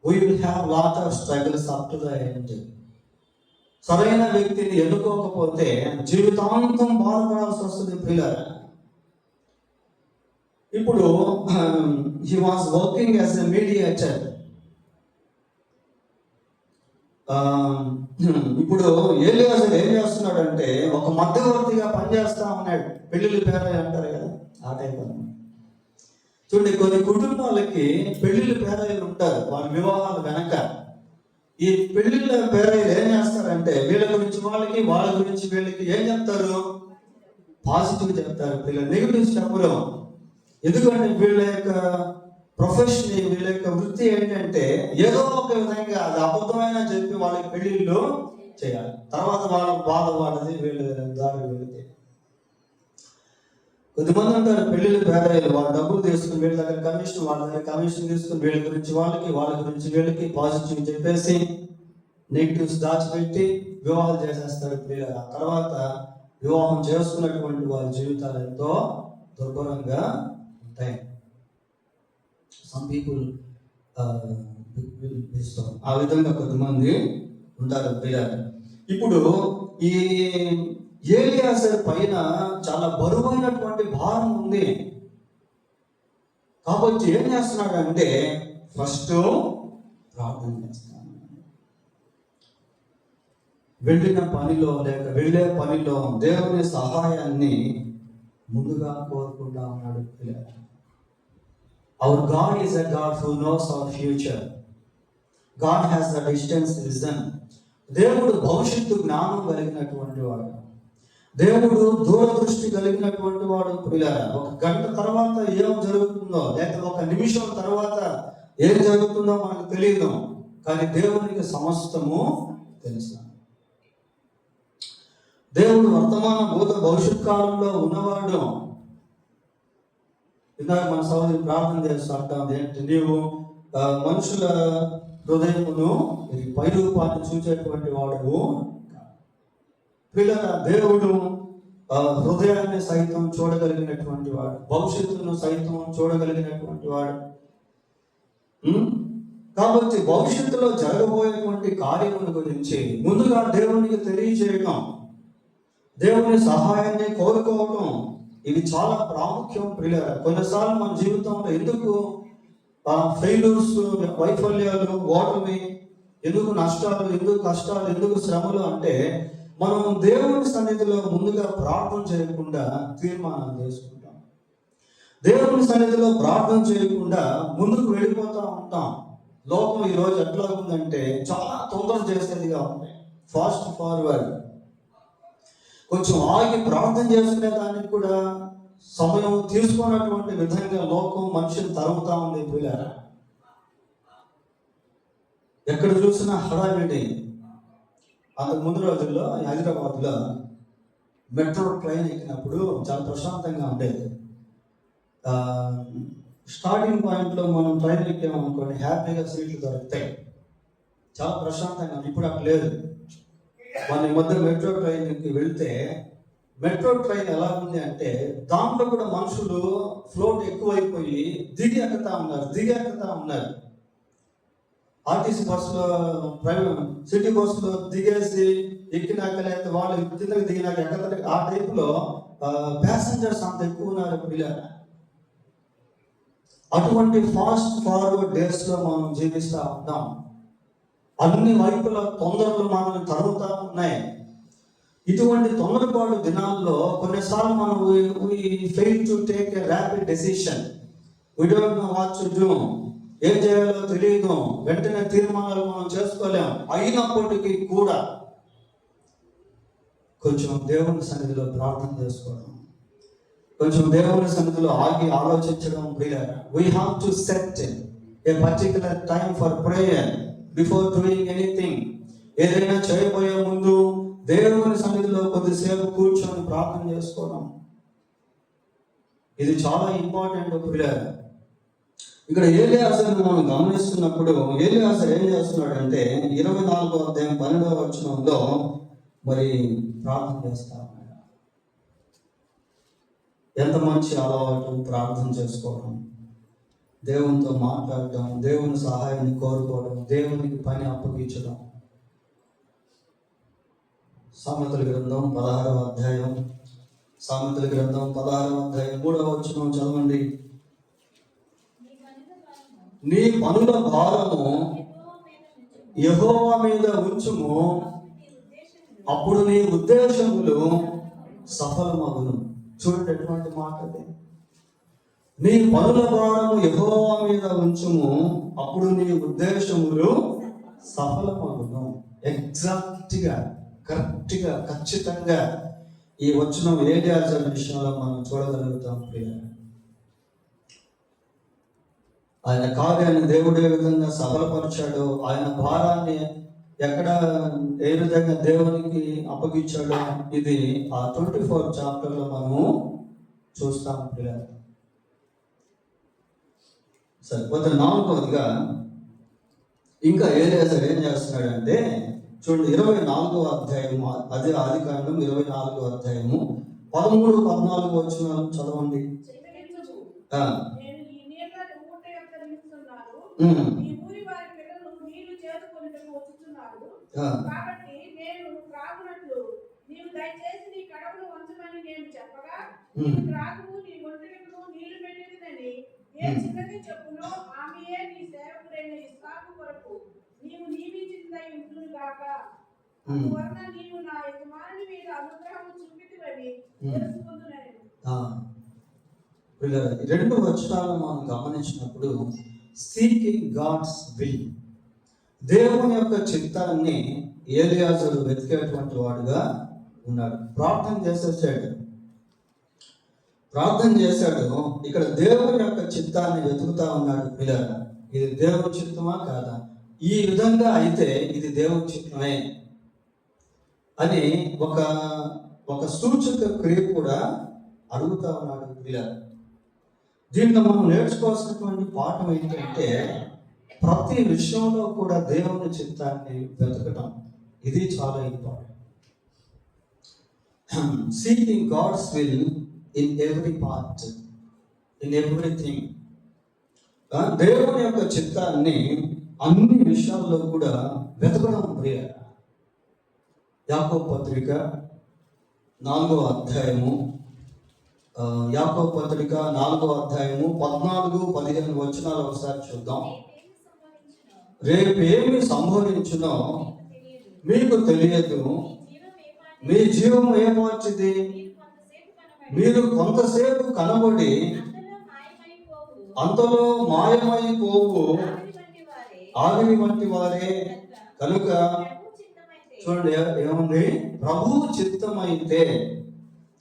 we will have lot of struggles up to the end. సరైన వ్యక్తిని ఎన్నుకోకపోతే జీవితాంతం బాధపడాల్సి వస్తుంది ప్రియులారా. ఇప్పుడు he was working as a mediator. ఇప్పుడు ఎలియాజర్ ఏం చేస్తున్నాడు అంటే ఒక మధ్యవర్తిగా పనిచేస్తా ఉన్నాడు. పెళ్లిళ్ళు పేరాయి అంటారు కదా, ఆ టైప్ అన్నమాట. చూడండి, కొన్ని కుటుంబాలకి పెళ్లిళ్ళు పేరాయిలు ఉంటారు వాళ్ళ వివాహాల వెనక. ఈ పెళ్లిళ్ళ పేరాయిలు ఏం చేస్తారంటే వీళ్ళ గురించి వాళ్ళకి, వాళ్ళ గురించి వీళ్ళకి ఏం చెప్తారు? పాజిటివ్ చెప్తారు పిల్లలు, నెగిటివ్స్ చెప్పరు. ఎందుకంటే వీళ్ళ యొక్క ప్రొఫెషన్, వీళ్ళ యొక్క వృత్తి ఏంటంటే ఏదో ఒక విధంగా అది అబద్ధమైన చెప్పి వాళ్ళకి పెళ్లిళ్ళు చేయాలి. తర్వాత వాళ్ళ బాధ వాళ్ళది, వీళ్ళ దారి వెళితే. కొద్దిమంది ఉంటారు పెళ్లిళ్ళు పేరాయిలు, వాళ్ళు డబ్బులు తీసుకుని వీళ్ళ దగ్గర కమిషన్, వాళ్ళ దగ్గర కమిషన్ తీసుకుని వీళ్ళ గురించి వాళ్ళకి, వాళ్ళ గురించి వీళ్ళకి పాజిటివ్ చెప్పేసి నెగిటివ్స్ దాచిపెట్టి వివాహాలు చేసేస్తారు పిల్లలు. ఆ తర్వాత వివాహం చేసుకున్నటువంటి వారి జీవితాలు ఎంతో దుర్భరంగా ఉంటాయి. సమ్ పీపుల్ ఆ విధంగా కొంతమంది ఉంటారు పిల్లలు. ఇప్పుడు ఈ ఎలియాజర్ పైన చాలా బరువైనటువంటి భారం ఉంది. కాబట్టి ఏం చేస్తున్నాడు అంటే ఫస్ట్ ప్రార్థన చేస్తున్నాడు. వెళ్ళిన పనిలో లేక వెళ్ళే పనిలో దేవుని సహాయాన్ని ముందుగా కోరుకుంటా ఉన్నాడు. Our God is a God who knows our future. God has the distance vision. దేవుడు భవిష్యత్తు జ్ఞానం కలిగినటువంటి వాడు. దేవుడు దూరదృష్టి కలిగినటువంటి వాడు. పిల్లల, ఒక గంట తర్వాత ఏం జరుగుతుందో లేక ఒక నిమిషం తర్వాత ఏం జరుగుతుందో మనకు తెలియదు, కానీ దేవునికి సమస్తము తెలుసు. దేవుడు వర్తమాన భూత భవిష్యత్ కాలంలో ఉన్నవాడు. ఇందాక మన సోదరి ప్రార్థన చేస్తూ అంటాం ఏంటి, నీవు మనుషుల హృదయమును పై రూపాన్ని చూసేటువంటి వాడు. పిల్లల, దేవుడు హృదయాన్ని సైతం చూడగలిగినటువంటి వాడు, భవిష్యత్తును సైతం చూడగలిగినటువంటి వాడు. కాబట్టి భవిష్యత్తులో జరగబోయేటువంటి కార్యముల గురించి ముందుగా దేవునికి తెలియజేయడం, దేవుని సహాయాన్ని కోరుకోవడం, ఇవి చాలా ప్రాముఖ్యం ప్రియులారా. కొన్నిసార్లు మన జీవితంలో ఎందుకు ఫెయిల్యూర్స్, వైఫల్యాలు, ఓటమి, ఎందుకు నష్టాలు, ఎందుకు కష్టాలు, ఎందుకు శ్రమలు అంటే మనం దేవుని సన్నిధిలో ముందుగా ప్రార్థన చేయకుండా తీర్మానాలు చేసుకుంటాం. దేవుని సన్నిధిలో ప్రార్థన చేయకుండా ముందుకు వెళ్ళిపోతూ ఉంటాం. లోకం ఈరోజు ఎట్లా ఉందంటే చాలా తొందర చేసేదిగా ఉంది, ఫాస్ట్ ఫార్వర్డ్. కొంచెం ఆగి ప్రార్థన చేసుకునే దానికి కూడా సమయం తీసుకున్నటువంటి విధంగా లోకం మనిషిని తరుగుతూ ఉంది. పిల్లలు ఎక్కడ చూసినా హడావిడి. అంతకు ముందు రోజుల్లో హైదరాబాద్లో మెట్రో ట్రైన్ ఎక్కినప్పుడు చాలా ప్రశాంతంగా ఉండేది. స్టార్టింగ్ పాయింట్లో మనం ట్రైన్ ఎక్కామనుకోండి, హ్యాపీగా సీట్లు దొరుకుతాయి, చాలా ప్రశాంతంగా. ఇప్పుడు అట్లా లేదు. మన ఈ మధ్య మెట్రో ట్రైన్కి వెళ్తే మెట్రో ట్రైన్ ఎలా ఉంది అంటే దాంట్లో కూడా మనుషులు ఫ్లోట్ ఎక్కువైపోయి దిగి ఎక్కుతా ఉన్నారు. ఆర్టీసీ బస్సులో, ప్రైవేట్ సిటీ బస్సులో దిగేసి ఎక్కినాక, లేకపోతే వాళ్ళు కిందకి దిగినాక ఎక్కడ ఆ టైపులో ప్యాసింజర్స్ అంత ఎక్కువ ఉన్నారు పిల్లలు. అటువంటి ఫాస్ట్ ఫార్వర్డ్ డేస్ లో మనం జీవిస్తూ ఉంటాం. అన్ని వైపుల తొందరలు మనల్ని తరుగుతూ ఉన్నాయి. ఇటువంటి తొందరపాటు దినాల్లో కొన్నిసార్లు మనం fail to take a rapid decision. We don't know what to do. ఏం చేయాలో తెలియదు, వెంటనే తీర్మానాలు మనం చేసుకోలేం. అయినప్పటికీ కూడా కొంచెం దేవుని సన్నిధిలో ప్రార్థన చేసుకోవడం, కొంచెం దేవుని సన్నిధిలో ఆగి ఆలోచించడం. We have to set A particular time for prayer before doing anything. ఏదైనా చేయబోయే ముందు దేవుని సన్నిధిలో కొద్దిసేపు కూర్చొని ప్రార్థన చేసుకోవడం, ఇది చాలా ఇంపార్టెంట్. పిల్లలు ఇక్కడ ఏలియాజరును మనం గమనిస్తున్నప్పుడు ఏలియాజరు ఏం చేస్తున్నాడంటే 24వ అధ్యాయం 12వ వచనంలో మరి ప్రార్థన చేస్తా ఉన్నాడు. ఎంత మంచి అలవాటు ప్రార్థన చేసుకోవడం, దేవునితో మాట్లాడటం, దేవుని సహాయాన్ని కోరుకోవడం, దేవునికి పని అప్పగించడం. సామెతల గ్రంథం 16వ అధ్యాయం 3వ వచనం చదవండి. నీ పనుల భారము యెహోవా మీద ఉంచుము, అప్పుడు నీ ఉద్దేశములు సఫలమగును. చూడండి ఎటువంటి మాట అది. నీ పనుల భారము యెహోవా మీద ఉంచుము, అప్పుడు నీ ఉద్దేశములు సఫలమగును. ఎగ్జాక్ట్గా, కరెక్ట్గా, ఖచ్చితంగా ఈ వచనం ఏలియాజరు విషయంలో మనం చూడగలుగుతాం. ఆయన కార్యాన్ని దేవుడు ఏ విధంగా సఫలపరిచాడో, ఆయన భారాన్ని ఎక్కడ ఏ విధంగా దేవునికి అప్పగించాడో, ఇది ఆ 24 చాప్టర్లో మనము చూస్తాం. సరిపోతే 4వదిగా ఇంకా ఏలియాజరు ఏం చేస్తున్నాడంటే చూడండి, 24వ అధ్యాయము, అదే ఆదికాండం 24వ అధ్యాయము 13-14 వచనాలు చదవండి. కాబట్టి నేను త్రాగునట్లు నీవు దయచేసి నీ కడవను వంచమని నేను చెప్పగా, నీవు త్రాగుము, నీ ఒంటెలను నీళ్లు పెట్టినని ఏ చిన్నది చెప్పునో ఆమెయే నీ సేవకుడైన ఇస్సాకు కొరకు నీవు నియమించిందై ఉండును గాక. అందువలన నీవు నా యజమాని మీద అనుగ్రహం చూపితివని తెలుసుకుంటున్నాను. 2 వచనాలను మనం గమనించినప్పుడు సీకింగ్ గాడ్స్ విల్, దేవుని యొక్క చిత్తాన్ని ఏలియాజరు వెతికేటువంటి వాడుగా ఉన్నాడు. ప్రార్థన చేశాడు. ఇక్కడ దేవుని యొక్క చిత్తాన్ని వెతుకుతా ఉన్నాడు. పిల్లలు, ఇది దేవుని చిత్తమా కాదా? ఈ విధంగా అయితే ఇది దేవుని చిత్తమే అని ఒక సూచక క్రియ కూడా అడుగుతా ఉన్నాడు. పిల్లలు, దీంట్లో మనం నేర్చుకోవాల్సినటువంటి పాఠం ఏంటంటే ప్రతి విషయంలో కూడా దేవుని చిత్తాన్ని వెతకడం, ఇది చాలా important. Seeking God's will in every part, in everything. దేవుని యొక్క చిత్తాన్ని అన్ని విషయాల్లో కూడా వెతకడం ప్రియ. యాకోబు పత్రిక 4వ అధ్యాయము, యాకోబు పత్రిక 4వ అధ్యాయము 14-15 వచనాలు ఒకసారి చూద్దాం. రేపేమి సంభవించునో మీకు తెలియదు, ఏమార్చిది? మీ జీవము ఏమార్చిది? మీరు కొంతసేపు మీరు కొంతసేపు కనబడి కనబడి అంతలో మాయమైపోవు అంతలో మాయమైపోవు ఆవిరి వంటి వారే ఆవిరి వంటి వారే. కనుక ప్రభు చిత్తమైతే చూడండి ఏముంది, ప్రభువు చిత్తమైతే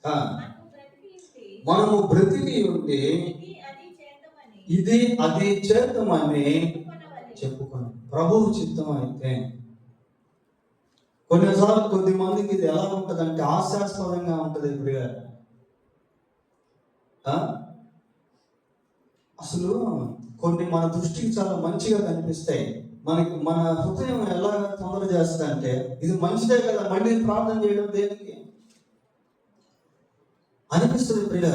ఆ, మనము బ్రతికి ఉండి మనము బ్రతికి ఉండి ఇది అది ఇది అది చేద్దామని చేద్దామని చెప్పుకొనవలెను. చెప్పుకోండి. ప్రభువు చిత్తం అయితే కొన్నిసార్లు కొద్ది మందికి ఇది ఎలా ఉంటదంటే హాస్యాస్పదంగా ఉంటది. ఇప్పుడు అసలు కొన్ని మన దృష్టికి చాలా మంచిగా కనిపిస్తాయి. మనకి మన హృదయం ఎలా తొందర చేస్తుందంటే ఇది మంచిదే కదా, మళ్ళీ ప్రార్థన చేయడం దేనికి అనిపిస్తుంది. ప్రియ,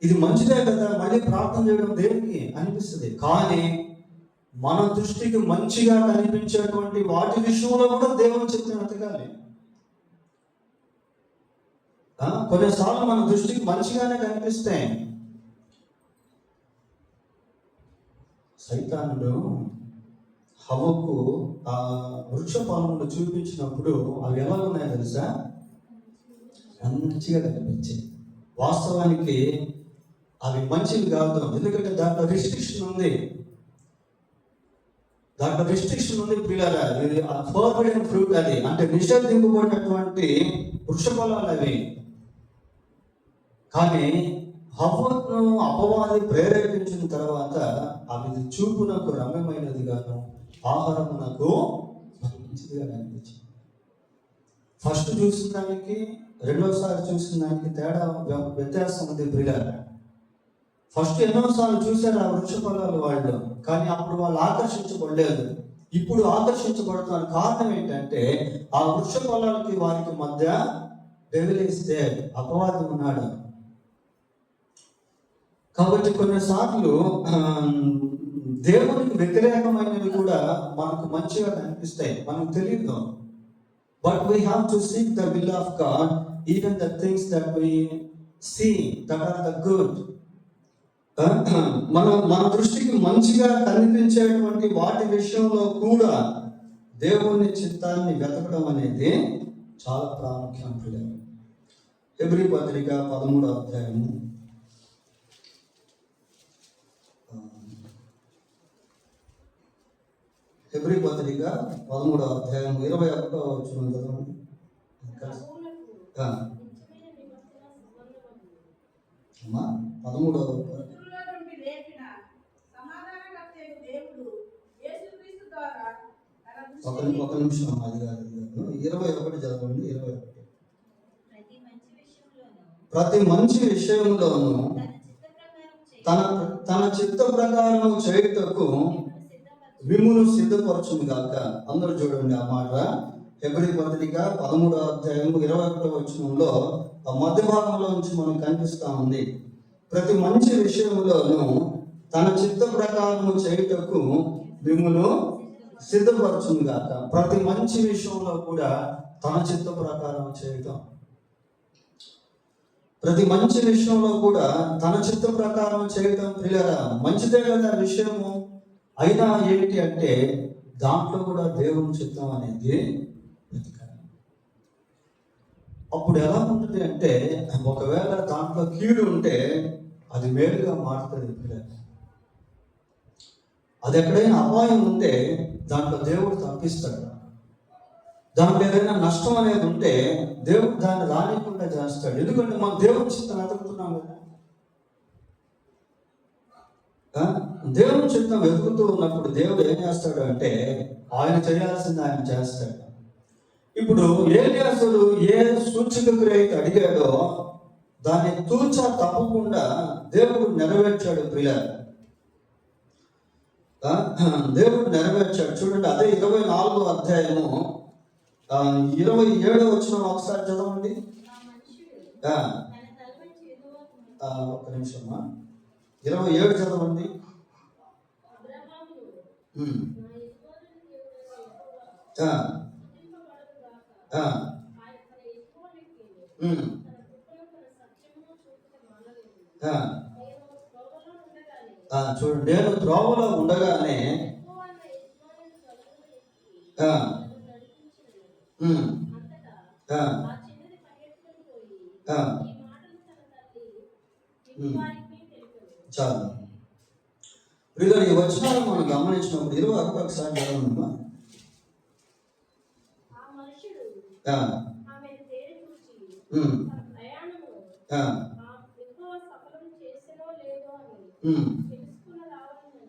ఇది మంచిదే కదా, మళ్ళీ ప్రార్థన చేయడం దేనికి అనిపిస్తుంది. కానీ మన దృష్టికి మంచిగా కనిపించేటువంటి వాటి విషయంలో కూడా దేవుని చిత్తం ఎతకాలి. కొన్నిసార్లు మన దృష్టికి మంచిగానే కనిపిస్తాయి. సైతానుడు హవ్వకు ఆ వృక్ష ఫలములు చూపించినప్పుడు అవి ఎలా ఉన్నాయో తెలుసా? మంచిగా కనిపించాయి. వాస్తవానికి అవి మంచివి కాదు, ఎందుకంటే దాంట్లో రిస్ట్రిక్షన్ ఉంది. దాంట్లో రిస్ట్రిక్షన్ ఉంది పిల్లరా. ఇది ఫోర్బిడెన్ ఫ్రూట్, అది అంటే నిషేధింపబడినటువంటి వృక్ష ఫలాలు అవి. కానీ హవ్వను అపవాది ప్రేరేపించిన తర్వాత అవి చూపునకు రమ్యమైనది గాను ఆహారమునకు మంచిదిగా కనిపించింది. ఫస్ట్ చూసిన దానికి రెండోసారి చూసిన దానికి తేడా వ్యత్యాసం ఉంది ప్రియులారా. ఫస్ట్ ఎన్నోసార్లు చూశారు ఆ వృక్ష ఫలాలు వాళ్ళు, కానీ అప్పుడు వాళ్ళు ఆకర్షించబడలేదు. ఇప్పుడు ఆకర్షించబడుతున్న కారణం ఏంటంటే ఆ వృక్ష ఫలాలకి వారికి మధ్య డెవిలిస్తే అపవాదం ఉన్నాడు. కాబట్టి కొన్నిసార్లు దేవునికి వ్యతిరేకమైనవి కూడా మనకు మంచిగా కనిపిస్తాయి, మనకు తెలియదు. But we have to seek the will of God even the things that we see that are the good. మన దృష్టికి మంచిగా కనిపించేటువంటి వాటి విషయంలో కూడా దేవుని చిత్తాన్ని వెతకడం అనేది చాలా ప్రాముఖ్యం. హెబ్రీ పత్రిక 13వ అధ్యాయము హెబ్రీ పత్రిక 13వ అధ్యాయం 21వ వచనం చదవండి. అమ్మా 13వ ఒక నిమిషం, అది కాదు 21 చదవండి. 21 ప్రతి మంచి విషయంలోనూ తన చిత్త ప్రకారం చేయుటకు మిమ్మును సిద్ధపరచును గాక. అందరూ చూడండి ఆ మాట. హెబ్రీ పత్రిక 13వ అధ్యాయం 21వ వచనంలో ఆ మధ్య భాగంలో నుంచి మనకు కనిపిస్తా ఉంది. ప్రతి మంచి విషయంలోనూ తన చిత్త ప్రకారము చేయుటకు మిమ్మును సిద్ధపరచును గాక. ప్రతి మంచి విషయంలో కూడా తన చిత్త ప్రకారం చేయటం, ప్రతి మంచి విషయంలో కూడా తన చిత్త ప్రకారం చేయటం ప్రియులారా మంచిదే కదా విషయము. అయినా ఏంటి అంటే దాంట్లో కూడా దేవుని చిత్తం అనేది వెతకాలి. అప్పుడు ఎలా ఉంటుంది అంటే ఒకవేళ దాంట్లో కీడు ఉంటే అది మేలుగా మారుతుంది పిల్లలు. అది ఎక్కడైనా అపాయం ఉంటే దాంట్లో దేవుడు తప్పిస్తాడు. దాంట్లో ఏదైనా నష్టం అనేది ఉంటే దేవుడు దాన్ని రానికుండా చేస్తాడు. ఎందుకంటే మనం దేవుని చిత్తం వెతుకుతున్నాం కదా. దేవుని చిత్తం వెతుకుతూ ఉన్నప్పుడు దేవుడు ఏం చేస్తాడు అంటే ఆయన చేయాల్సింది ఆయన చేస్తాడు. ఇప్పుడు ఏలియాసుడు ఏ సూచక క్రియ అడిగాడో దాన్ని తూచా తప్పకుండా దేవుడు నెరవేర్చాడు ప్రియులారా. దేవుడు నెరవేర్చాడు. చూడండి అదే 24వ అధ్యాయము 27వ వచనం ఒకసారి చదవండి. ఒక్క నిమిషమ్మా, 27 చదవండి. చూడండి, నేను త్రోవలో ఉండగానే చాలు. ప్రియులారా, ఈ వచనాలు మనం గమనించినప్పుడు 21 ఒకసారి చదవమ్మా. ఆ మనుషుడు ఆ, ఆమెను తేరి చూచి ఉమ్, తన ప్రయాణము ఆ, ఎక్కువ సఫలం చేసినో లేదో అని ఉమ్, తెలుసుకున్న రావాలని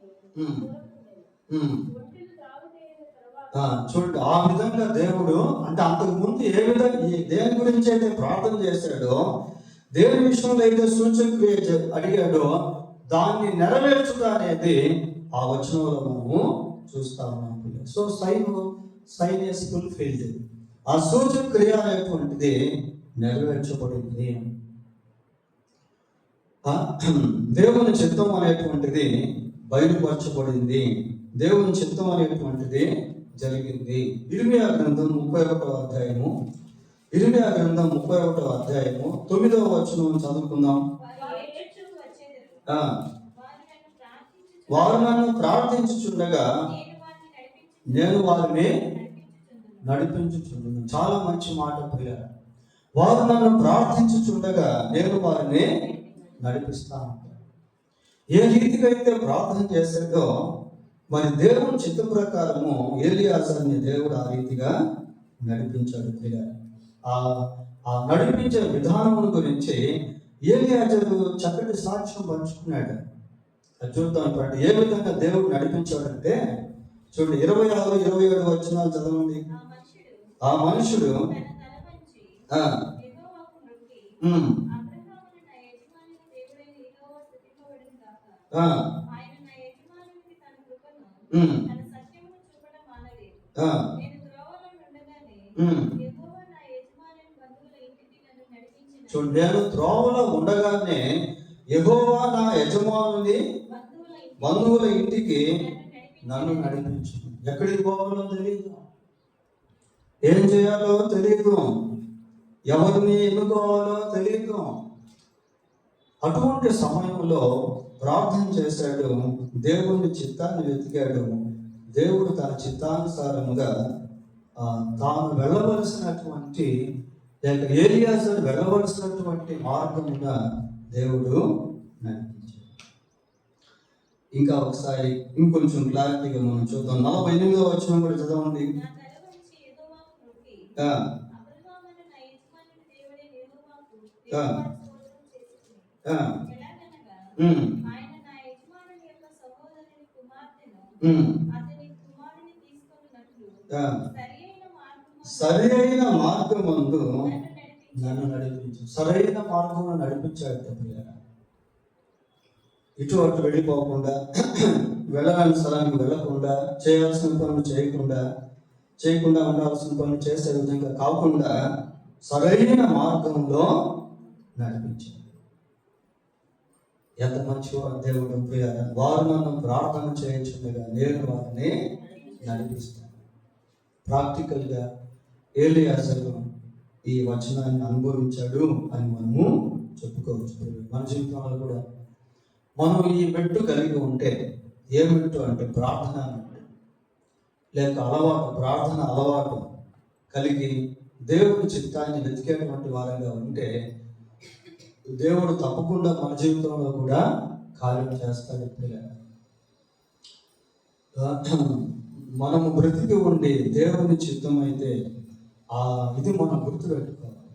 ఉమ్, కోరుకునేది. ఉమ్. ఒంటెలు త్రాగుతేరిన తర్వాత చూడండి, ఆ విధంగా దేవుడు అంటే అంతకు ముందు ఏ విధంగా దేని గురించి అయితే ప్రార్థన చేశాడో, దేని విషయంలో అయితే సూచక్రియ అడిగాడో దాన్ని నెరవేర్చుట అనేది ఆ వచనంలో మనము చూస్తా ఉన్నాం. So sign is fulfilled. ఆ సూచక్రియ అనేటువంటిది నెరవేర్చబడింది. దేవుని చిత్తం అనేటువంటిది బయలుపరచబడింది. దేవుని చిత్తం అనేటువంటిది జరిగింది. ఇర్మియా గ్రంథం 31వ అధ్యాయము 9వ వచనం చదువుకుందాం. వారు నన్ను ప్రార్థించుచుండగా నేను వారిని నడిపించుచుండగా. చాలా మంచి మాట ప్రియులారా. వారు నన్ను ప్రార్థించుచుండగా నేను వారిని నడిపిస్తాను. ఏ రీతిగా అయితే ప్రార్థన చేశాడో మరి దేవుని చిత్త ప్రకారము ఏలియాజరుని దేవుడు ఆ రీతిగా నడిపించాడు ప్రియులారా. ఆ నడిపించే విధానం గురించి ఏలియాజరు చక్కటి సాక్ష్యం పంచుకున్నాడు. అది చూద్దాం. ఏ విధంగా దేవుడు నడిపించాడంటే చూడండి, 26, 27 వచనాలు చదవండి. ఆ మనుషుడు చూడండి, నేను త్రోవలో ఉండగానే యెహోవా నా యజమానుని బంధువుల ఇంటికి నన్ను నడిపించు. ఎక్కడికి పోవాలో తెలియదు, ఏం చేయాలో తెలియదు, ఎవరిని ఎన్నుకోవాలో తెలియదు. అటువంటి సమయంలో ప్రార్థన చేశాడు, దేవుని చిత్తాన్ని వెతికాడు. దేవుడు తన చిత్తానుసారముగా తాను వెళ్ళవలసినటువంటి లేక ఏలియాజరు వెళ్ళవలసినటువంటి మార్గముగా దేవుడు నడిపించాడు. ఇంకా ఒకసారి ఇంకొంచెం క్లారిటీగా మనం చూద్దాం. 48వ వచనం కూడా చదవండి. సరైన మార్గమందు నన్ను నడిపించు. సరైన మార్గంలో నడిపించాడు. ఇటు అటు వెళ్ళిపోకుండా, వెళ్ళాలని స్థలానికి వెళ్ళకుండా, చేయాల్సిన పనులు చేయకుండా ఉండాల్సిన పనులు చేసే విధంగా కాకుండా సరైన మార్గంలో నడిపించాడు. ఎంత మంచివాడు దేవుడు ప్రియులారా. వారు నన్ను ప్రార్థన చేయించుండగా నేను వారిని నడిపిస్తాను. ప్రాక్టికల్గా ఏలియాజరు ఈ వచనాన్ని అనుభవించాడు అని మనము చెప్పుకోవచ్చు. మన జీవితంలో కూడా మనం ఈ మెట్టు కలిగి ఉంటే, ఏ మెట్టు అంటే ప్రార్థన మెట్టు, లేక ప్రార్థన అలవాటు కలిగి దేవుడి చిత్తాన్ని వెతికేటువంటి వారంగా ఉంటే దేవుడు తప్పకుండా మన జీవితంలో కూడా కార్యం చేస్తాడు. మనము బ్రతికి ఉండి దేవుని చిత్తం అయితే ఇది మనం గుర్తుపెట్టుకోవాలి.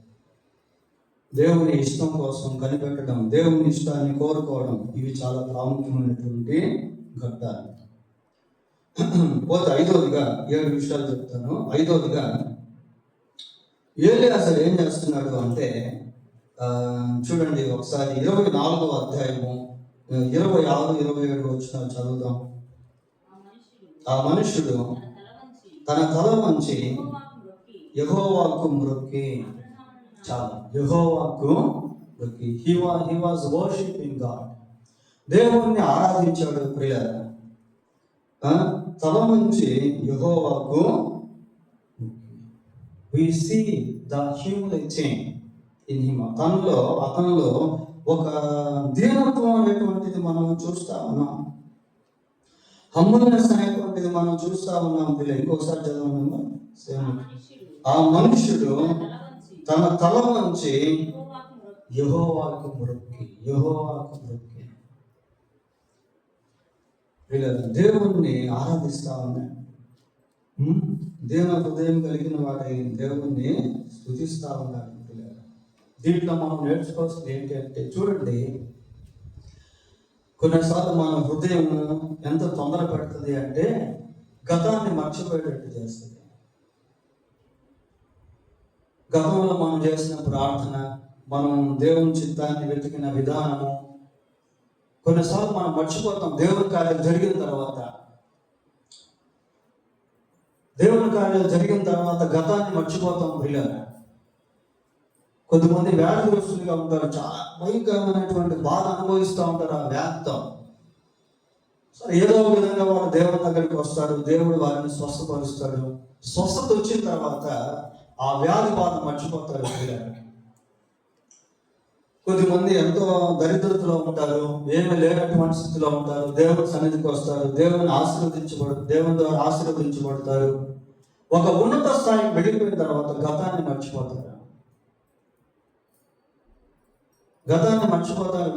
దేవుని ఇష్టం కోసం కనిపెట్టడం, దేవుని ఇష్టాన్ని కోరుకోవడం, ఇవి చాలా ప్రాముఖ్యమైనటువంటి ఘట్టాలు. పోతే 5వదిగా 7 విషయాలు చెప్తాను. 5వదిగా ఏలియాజరు ఏం చేస్తున్నాడు అంటే చూడండి ఒకసారి 24వ అధ్యాయము 26, 27 వచనాలు చదువుదాం. ఆ మనుషుడు తన తల వంచి యెహోవాకు మ్రొక్కి. చాలా యెహోవాకు మ్రొక్కి. He was worshipping God. దేవుణ్ణి ఆరాధించాడు ప్రియులారా. తల వంచి యెహోవాకు. we see the humility in him. అతనిలో ఒక దీనత్వం అనేటువంటిది మనం చూస్తా ఉన్నాం. హంబుల్నెస్ అనేటువంటిది మనం చూస్తా ఉన్నాం. ఇంకొకసారి చదవను. ఆ మనుషుడు తన తల వంచి యెహోవాకు మ్రొక్కి. దేవుణ్ణి ఆరాధిస్తా ఉన్నాడు. దేవుని హృదయం కలిగిన వాడి దేవుణ్ణి స్తుతిస్తా ఉన్నాడు. దీంట్లో మనం నేర్చుకోవాల్సింది ఏంటి అంటే, చూడండి, కొన్నిసార్లు మన హృదయం ఎంత తొందర పెడుతుంది అంటే గతాన్ని మర్చిపోయేటట్టు చేస్తుంది. గతంలో మనం చేసిన ప్రార్థన, మనం దేవుని చిత్తాన్ని వెతికిన విధానము కొన్నిసార్లు మనం మర్చిపోతాం. దేవుని కార్యాలు జరిగిన తర్వాత గతాన్ని మర్చిపోతాం. పిల్లలు కొద్దిమంది వ్యాధిగ్రస్తులుగా ఉంటారు, చాలా భయంకరమైనటువంటి బాధ అనుభవిస్తూ ఉంటారు. ఆ వ్యాధితో సరే ఏదో ఒక విధంగా వాళ్ళు దేవుని దగ్గరికి వస్తారు, దేవుడు వారిని స్వస్థపరుస్తాడు. స్వస్థత వచ్చిన తర్వాత ఆ వ్యాధి బాధ మర్చిపోతారు. పిల్లలు కొద్దిమంది ఎంతో దరిద్రతలో ఉంటారు, ఏమీ లేనటువంటి స్థితిలో ఉంటారు. దేవుని సన్నిధికి వస్తారు, దేవుని ద్వారా ఆశీర్వదించబడతారు. ఒక ఉన్నత స్థాయికి వెళ్ళిపోయిన తర్వాత గతాన్ని మర్చిపోతారు.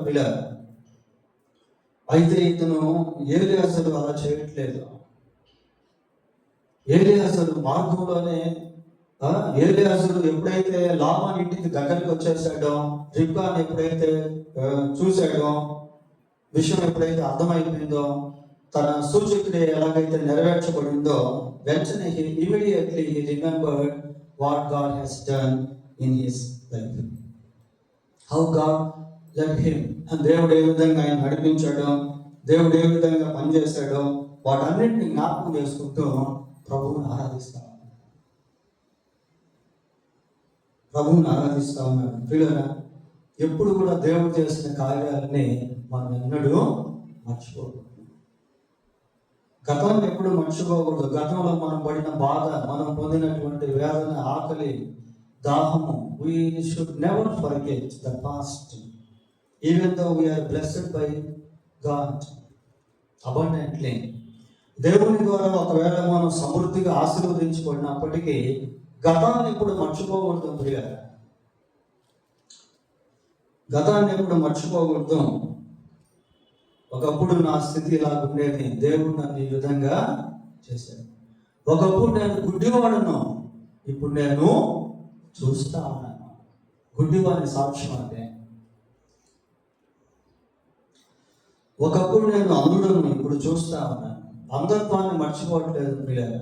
పిల్లలు అయితే ఇతను ఏలియాజరు అలా చేయట్లేదు. ఏలియాజరు మార్గంలోనే ఏలియాజరు ఎప్పుడైతే లాబాను ఇంటికి దగ్గరికి వచ్చేసాడో, రిబ్కాను ఎప్పుడైతే చూశాడో, విషయం ఎప్పుడైతే అర్థమైపోయిందో, తన సూచక్రియ ఎలాగైతే నెరవేర్చబడిందో, వెంటనే immediately he remembered what God has done in his life. How God led him. దేవుడు ఏ విధంగా ఆయన నడిపించాడో, దేవుడు ఏ విధంగా పనిచేశాడో, వాటన్నిటిని జ్ఞాపకం చేసుకుంటూ ప్రభువుని ఆరాధిస్తా ఉన్నాడు. పిల్లల ఎప్పుడు కూడా దేవుడు చేసిన కార్యాలని మనం ఎన్నడూ మర్చిపోకూడదు. గతాన్ని ఎప్పుడు మర్చిపోకూడదు. గతంలో మనం పడిన బాధ, మనం పొందినటువంటి వేదన, ఆకలి, దాహము, we should never forget the past, even though we are blessed by God abundantly. దేవుని ద్వారా ఒకవేళ మనం సమృద్ధిగా ఆశీర్వదించబడినప్పటికీ గతాన్ని ఎప్పుడు మర్చిపోకూడదు. ప్రియులారా, గతాన్ని ఎప్పుడు మర్చిపోకూడదు. ఒకప్పుడు నా స్థితి ఇలా ఉండేది, దేవుడు నన్ను ఈ విధంగా చేశాడు. ఒకప్పుడు నేను గుడ్డివాడును, ఇప్పుడు నేను చూస్తా ఉన్నాను. గుడ్డివాని సాక్ష్యం అంటే. ఒకప్పుడు నేను అంధుడను, ఇప్పుడు చూస్తా ఉన్నాను. అంధత్వాన్ని మర్చిపోవట్లేదు. ప్రియులారా,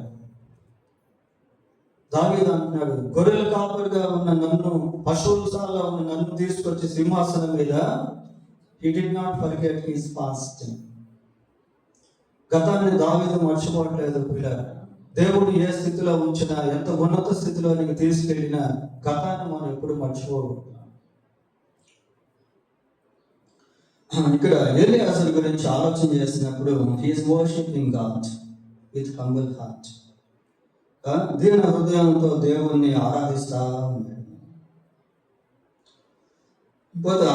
దావీదు అంటున్నాడు, గొర్రెల కాపరిగా ఉన్న నన్ను, పశువుల సాల్లో ఉన్న నన్ను తీసుకొచ్చి సింహాసనం మీద, he did not forget his past. గతాన్ని దావీదు మర్చిపోవట్లేదు. పిల్లలు, దేవుడు ఏ స్థితిలో ఉంచినా, ఎంత ఉన్నత స్థితిలోనికి తీసుకెళ్ళినా గతాన్ని మనం ఎప్పుడు మర్చిపోకూడదు. ఇక్కడ ఎలియాజరు గురించి ఆలోచన చేసినప్పుడు, he is worshiping God with humble heart. దీన హృదయంతో దేవుణ్ణి ఆరాధిస్తా ఉన్నాడు. పోతే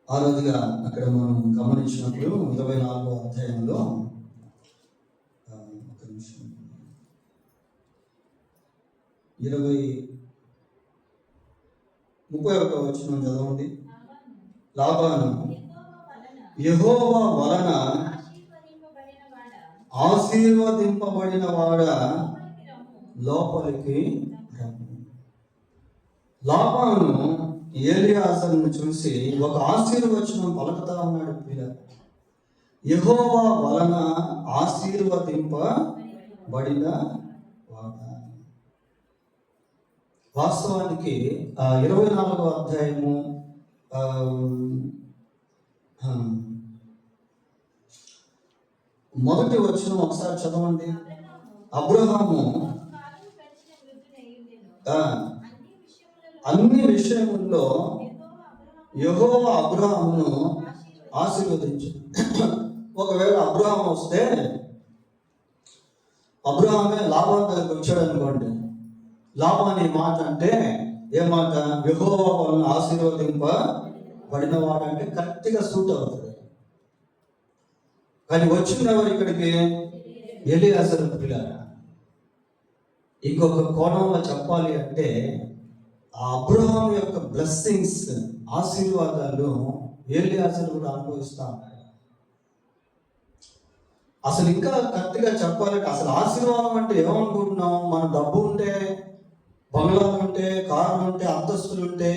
ఆరోదిగా అక్కడ మనం గమనించినప్పుడు 24వ అధ్యాయంలో 31వ వచనం చదవండి. లాబాను యెహోవా వలన ఆశీర్వదింపబడిన వాడా లోపలికి రమ్ము. లాబాను ఎలియాజరును చూసి ఒక ఆశీర్వచనం పలుకుతా ఉన్నాడు. యెహోవా వలన ఆశీర్వదింపబడిన వాడా. వాస్తవానికి 24వ అధ్యాయము మొదటి వచనం ఒకసారి చదవండి. అబ్రహాము అన్ని విషయముల్లో యెహోవా అబ్రహామును ఆశీర్వదించు. ఒకవేళ అబ్రహాము వస్తే, అబ్రహామే లాబాను దగ్గరికి వచ్చాడు అనుకోండి, లాబాను మాట అంటే ఏ మాట? యెహోవా వలన ఆశీర్వదింపబడిన వాడంటే కరెక్ట్గా సూట్ అవుతుంది. కానీ వచ్చింది ఎవరు ఇక్కడికి? ఎలియాజరు. పిల్లరా, ఇంకొక కోణంలో చెప్పాలి అంటే ఆ అబ్రహాం యొక్క బ్లెస్సింగ్స్, ఆశీర్వాదాలు ఎలియాజరు కూడా అనుభవిస్తా ఉన్నాడు. అసలు ఇంకా కరెక్ట్గా చెప్పాలంటే అసలు ఆశీర్వాదం అంటే ఏమనుకుంటున్నాం? మన డబ్బు ఉంటే, బంగ్లాలు ఉంటే, కార్లు ఉంటే, అంతస్తులు ఉంటే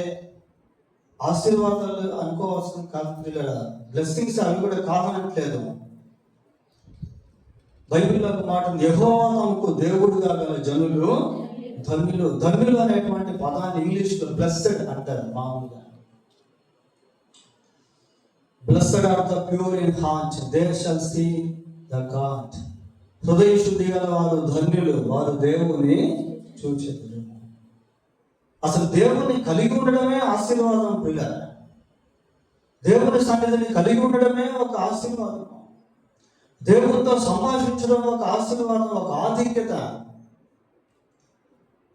ఆశీర్వాదాలు అనుకోవాల్సిన కాదు పిల్లల. బ్లెస్సింగ్స్ అవి కూడా కాదనట్లేదు. బైబిల్లో ఒక మాట, యెహోవా తమకు దేవుడుగా గల జనులు ధన్యులు. ధన్యులు అనేటువంటి పదాన్ని ఇంగ్లీష్లో బ్లెస్సెడ్ అంటారు మామూలుగా. Blessed are the pure in heart, they shall see the God. హృదయ శుద్ధి గల వారు ధన్యులు, వారు దేవుని చూచెదరు. అసలు దేవుని కలిగి ఉండడమే ఆశీర్వాదం పిల్లల. దేవుని సన్నిధిని కలిగి ఉండడమే ఒక ఆశీర్వాదం. దేవునితో సంభాషించడం ఒక ఆశీర్వాదం, ఒక ఆధిక్యత.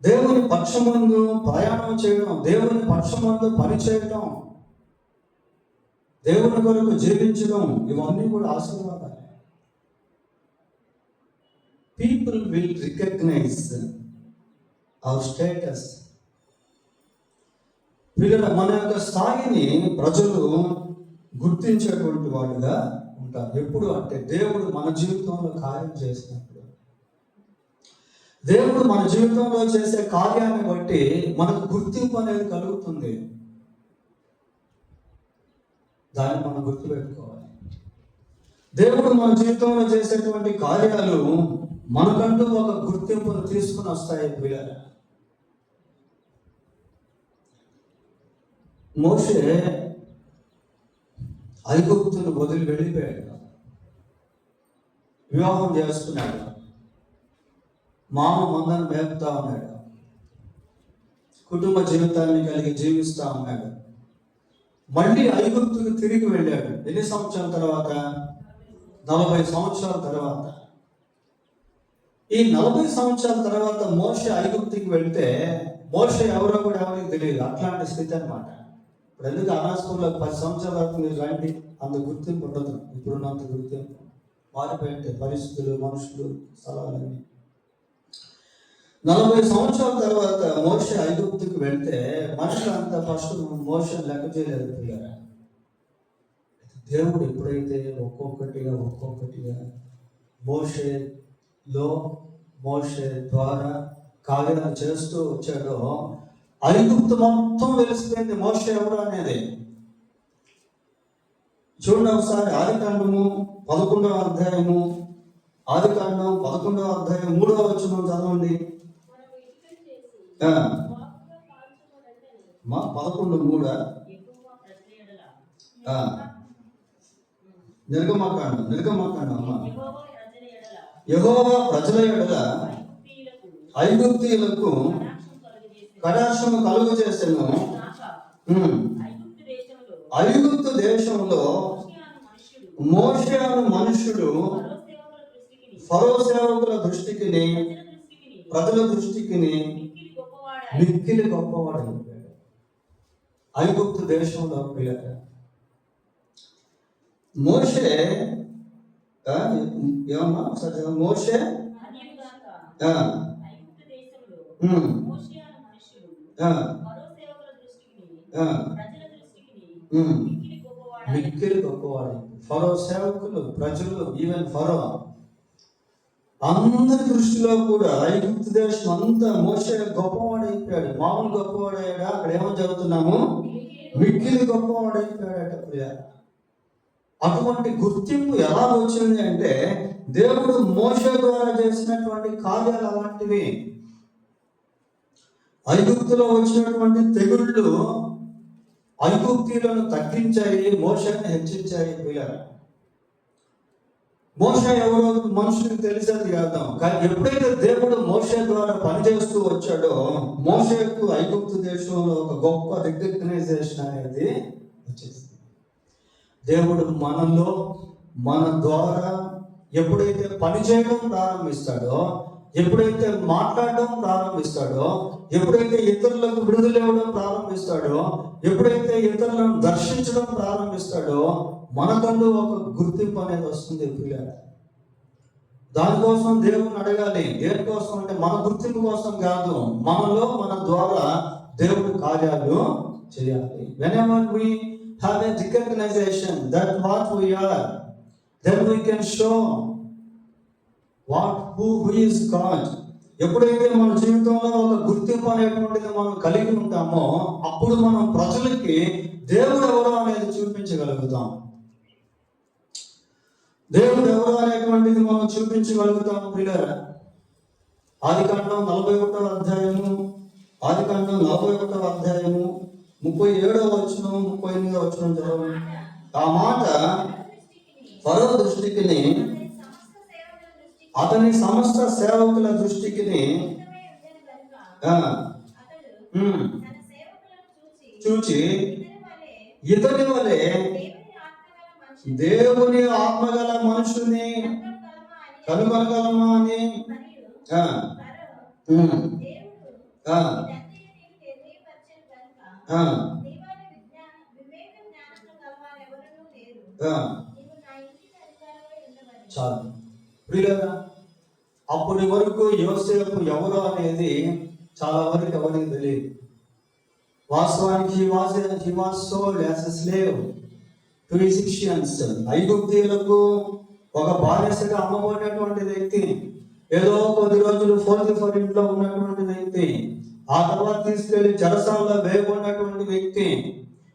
దేవుని పక్షమందు ప్రయాణం చేయడం, దేవుని పక్షమందు పని చేయడం, దేవుని కొరకు జీవించడం, ఇవన్నీ కూడా ఆశీర్వాదాలు. People will recognise our status. వీళ్ళ మన యొక్క స్థాయిని ప్రజలు గుర్తించేటువంటి వాడుగా ఉంటారు. ఎప్పుడు అంటే దేవుడు మన జీవితంలో కార్యం చేసినప్పుడు. దేవుడు మన జీవితంలో చేసే కార్యాన్ని బట్టి మనకు గుర్తింపు అనేది కలుగుతుంది. దాన్ని మనం గుర్తుపెట్టుకోవాలి. దేవుడు మన జీవితంలో చేసేటువంటి కార్యాలు మనకంటూ ఒక గుర్తింపును తీసుకుని వస్తాయి పిల్లల. మోషే ఐగుప్తును వదిలి వెళ్ళిపోయాడు. వివాహం చేసుకున్నాడు. మామ మందను మేపుతా ఉన్నాడు. కుటుంబ జీవితాన్ని కలిగి జీవిస్తూ ఉన్నాడు. మళ్ళీ ఐగుప్తుకు తిరిగి వెళ్ళాడు. ఎన్ని సంవత్సరాల తర్వాత? 40 సంవత్సరాల తర్వాత. ఈ 40 సంవత్సరాల తర్వాత మోషే ఐగుప్తుకి వెళ్తే మోషే ఎవరో కూడా ఎవరికి తెలియదు. అట్లాంటి స్థితి అన్నమాట. ఇప్పుడు ఎందుకు అనాస్కూల్లో 10 సంవత్సరాల వరకు మీరు రండి, అంత గుర్తింపు ఉండదు. ఇప్పుడున్నంత గుర్తింపు మారిపోయింటాయి పరిస్థితులు, మనుషులు, స్థలాలన్నీ. 40 సంవత్సరాల తర్వాత మోషే ఐగుప్తుకి వెళ్తే మనుషులంతా ఫస్ట్ మోషేని లెక్క చేయలేదు పిల్లరా. దేవుడు ఎప్పుడైతే ఒక్కొక్కటిగా మోషే ద్వారా కార్యాలు చేస్తూ వచ్చాడో ఐగుప్తు మొత్తం వెలిసిపోయింది మోషే ఎవరు అనేది. చూడండి ఒకసారి ఆదికాండము 11వ అధ్యాయము, ఆదికాండం 11వ అధ్యాయం 3వ వచనం చదవండి. 11:3 నిర్గమాకాండం అమ్మ. యెహోవా ప్రజల ఎడల ఐగుప్తీయులకు కటాక్షము కలుగు చేసెను. ఐగుప్తు దేశంలో మోషే అను మనుష్యుడు ఫరో సేవకుల దృష్టికి, ప్రజల దృష్టికి మిక్కిలి గొప్పవాడు. ఐగుప్తు దేశంలో మోషే ఏమన్నా మోషే మిక్కిలి గొప్పవాడు. ఫరో సేవకులు, ప్రజలు, ఈవెన్ ఫరో అందరి దృష్టిలో కూడా ఐగుప్తు దేశం అంతా మోషే గొప్పవాడైపోయాడు. మామూలు గొప్పవాడయ్యాడా? అక్కడ ఏమని చదువుతున్నాము? మిక్కిలి గొప్పవాడైపోయాడట ప్రియ. అటువంటి గుర్తింపు ఎలా వచ్చింది అంటే దేవుడు మోషే ద్వారా చేసినటువంటి కార్యాలు అలాంటివి. ఐగుప్తులో వచ్చినటువంటి తెగుళ్ళు ఐగుప్తీయులను తగ్గించాయి, మోషేని హెచ్చించాయి ప్రియులారా. మోషే ఎవరో మనుషులకు తెలిసేది కాదు. కానీ ఎప్పుడైతే దేవుడు మోషే ద్వారా పనిచేస్తూ వచ్చాడో మోషేకు ఐగుప్తు దేశంలో ఒక గొప్ప రికగ్నైజేషన్ అనేది వచ్చేసింది. దేవుడు మనలో, మన ద్వారా ఎప్పుడైతే పని చేయడం ప్రారంభిస్తాడో, ఎప్పుడైతే మాట్లాడడం ప్రారంభిస్తాడో, ఎప్పుడైతే ఇతరులకు విడుదల ఇవ్వడం ప్రారంభిస్తాడో, ఎప్పుడైతే ఇతరులను దర్శించడం ప్రారంభిస్తాడో మనకంటూ ఒక గుర్తింపు అనేది వస్తుంది పిల్లలు. దానికోసం దేవుని అడగాలి. దేనికోసం అంటే మన గుర్తింపు కోసం కాదు, మనలో మన ద్వారా దేవుడు కార్యాలు చేయాలి. whenever we have a recognition that what we are, then we can show who is God. ఎప్పుడైతే మన జీవితంలో ఒక గుర్తింపు అనేటువంటిది మనం కలిగి ఉంటామో అప్పుడు మనం ప్రజలకి దేవుడు ఎవరు అనేది చూపించగలుగుతాం. దేవుడు ఎవరు అనేటువంటిది మనం చూపించగలుగుతాము ప్రియులారా. ఆదికాండం 41వ అధ్యాయము 37వ వచనం 38వ వచనం చదవండి. ఆ మాట ఫరో దృష్టికి అతని సమస్త సేవకుల దృష్టికి చూచి ఇతని వలె దేవుని ఆత్మగల మనుషుని కనుగొనగలమా అని చాలు ప్రియులారా. అప్పటి వరకు యోసేపు ఎవరు అనేది చాలా వరకు ఎవరికి తెలియదు. వాస్తవానికి he was sold as a slave to Egyptians. ఐగుప్తీయులకు ఒక బానిసగా అమ్మబడినటువంటి వ్యక్తి, ఏదో కొద్ది రోజులు పోతీఫర్ ఇంట్లో ఉన్నటువంటి వ్యక్తి, ఆ తర్వాత తీసుకెళ్లి చెరసాలలో వేయబడినటువంటి వ్యక్తి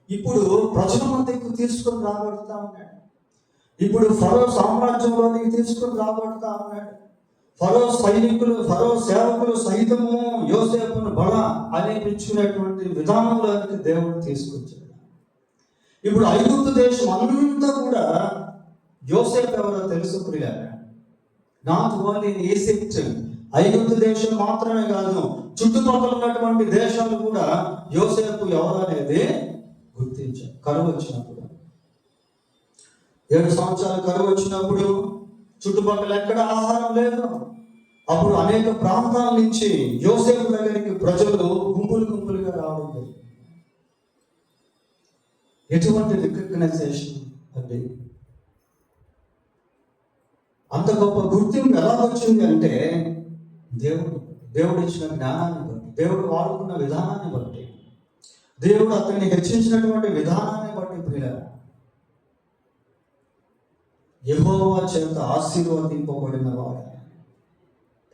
ఇప్పుడు ప్రజల మధ్యకు తీసుకొని రాబడుతా ఉన్నాడు. ఇప్పుడు ఫరో సామ్రాజ్యంలోనికి తీసుకొని రాబడుతా ఉన్నాడు. ఫరో సేవకులు సైతము యోసేపును బల అనిపించుకునేటువంటి విధానంలోనికి దేవుడు తీసుకొచ్చాడు. ఇప్పుడు ఐగుప్తు దేశం అంతా కూడా యోసేపు ఎవరో తెలుసు ప్రియులారా. నాట్ ఓన్లీ ఇన్ ఈజిప్ట్, ఐగుప్తు దేశం మాత్రమే కాదు, చుట్టుపక్కల ఉన్నటువంటి దేశాలు కూడా యోసేపు ఎవరు అనేది గుర్తించారు. కరువు వచ్చినప్పుడు 7 సంవత్సరాలు కరువు వచ్చినప్పుడు చుట్టుపక్కల ఎక్కడ ఆహారం లేదు. అప్పుడు అనేక ప్రాంతాల నుంచి యోసేపు దగ్గరికి ప్రజలు గుంపులుగా రావడం జరిగింది. ఎటువంటి రికగ్నైజేషన్ అండి! అంత గొప్ప గుర్తింపు ఎలా వచ్చింది అంటే దేవుడు ఇచ్చిన జ్ఞానాన్ని బట్టి, దేవుడు వాడుకున్న విధానాన్ని బట్టి, దేవుడు అతన్ని హెచ్చించినటువంటి విధానాన్ని బట్టి ప్రియులారా, యెహోవా చేత ఆశీర్వదింపబడిన వాడు.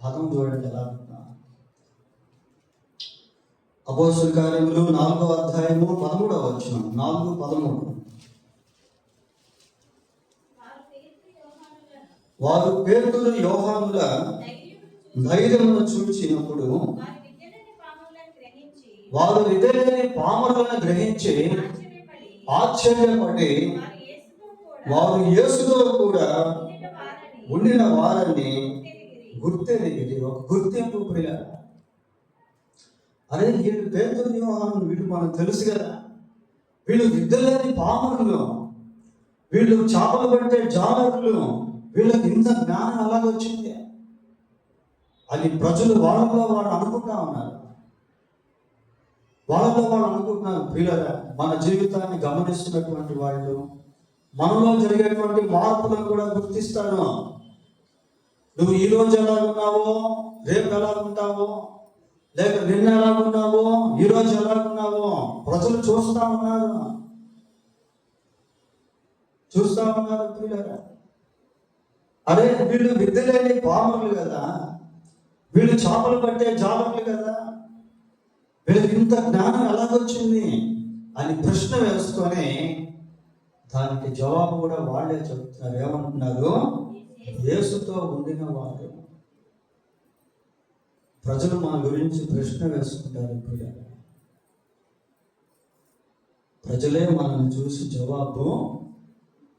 పదం చూడండి ఎలా ఉన్నా. అపోస్తలుల కార్యములు 4వ అధ్యాయము 13వ వచనం, 4:13. వారు పేతురు యోహానుల ధైర్యమును చూచినప్పుడు వారు విధేయుని పామరులను గ్రహించి ఆశ్చర్యపడి వారు యేసుతో కూడా ఉండిన వారిని గుర్తెరిగి, ఒక గుర్తింపు ప్రియులారా. అరే వీళ్ళు పేతురు యోహాను, వీళ్ళు మనకు తెలుసు కదా, వీళ్ళు విద్యలేని పామరులు, వీళ్ళు చేపలు పట్టే జాలరులు, వీళ్ళకి ఇంత జ్ఞానం అలాగొచ్చింది అని ప్రజలు వాళ్ళలో వాళ్ళు అనుకుంటా ఉన్నారు. ప్రియులారా, మన జీవితాన్ని గమనిస్తున్నటువంటి వాళ్ళు మనలో జరిగేటువంటి మార్పులను కూడా గుర్తిస్తాను. నువ్వు ఈ రోజు ఎలాగున్నావో రేపు ఎలాగుంటావో, లేక నిన్న ఎలాగున్నావో ఈ రోజు ఎలాగున్నావో ప్రజలు చూస్తా ఉన్నారు ప్రియులారా. అరే వీళ్ళు విద్యలేని పాములు కదా, వీళ్ళు చేపలు పట్టే జాలర్లు కదా, వీళ్ళకి ఇంత జ్ఞానం ఎలాగొచ్చింది అని ప్రశ్న వేసుకొని దానికి జవాబు కూడా వాళ్ళే చెప్తున్నారు. ఏమంటున్నారు? యేసుతో ఉండిన వారు. ప్రజలు మన గురించి ప్రశ్న వేసుకుంటారు. ప్రజలే మనల్ని చూసి జవాబు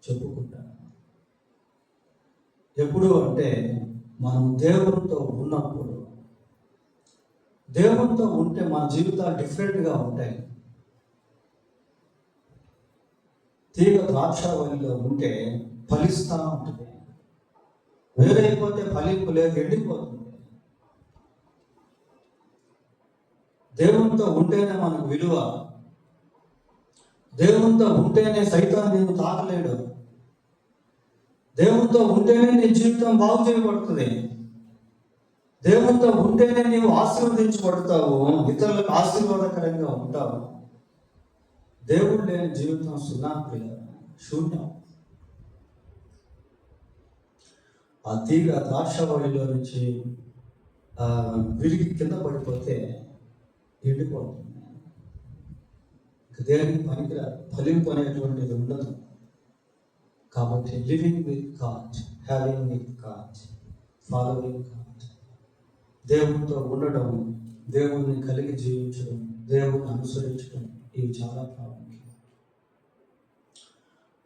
చెప్పుకుంటారు. ఎప్పుడు అంటే మనం దేవునితో ఉన్నప్పుడు. దేవునితో ఉంటే మన జీవితాలు డిఫరెంట్గా ఉంటాయి. తీగ ద్రాక్షావళిలో ఉంటే ఫలిస్తూ ఉంటుంది, వేరైపోతే ఫలింపు లేదు, ఎండిపోతుంది. దేవునితో ఉంటేనే మనకు విలువ. దేవునితో ఉంటేనే సైతాన్ నేను తాకలేడు. దేవునితో ఉంటేనే నీ జీవితం బాగు చేయబడుతుంది. దేవునితో ఉంటేనే నీవు ఆశీర్వదించబడతావు, ఇతరులకు ఆశీర్వాదకరంగా ఉంటావు. దేవుడు లేని జీవితం శూన్యం. ఆ తీగ ద్రాక్షవల్లిలో నుంచి విరిగి కింద పడిపోతే ఎండిపోతుంది. దేనికి పనికిరాదు, ఫలింపు అనేటువంటిది ఉండదు. కాబట్టి living with God, having with God, following God, దేవునితో ఉండడం, దేవుణ్ణి కలిగి జీవించడం, దేవుణ్ణి అనుసరించడం, ఇవి చాలా ప్రాముఖ్యం.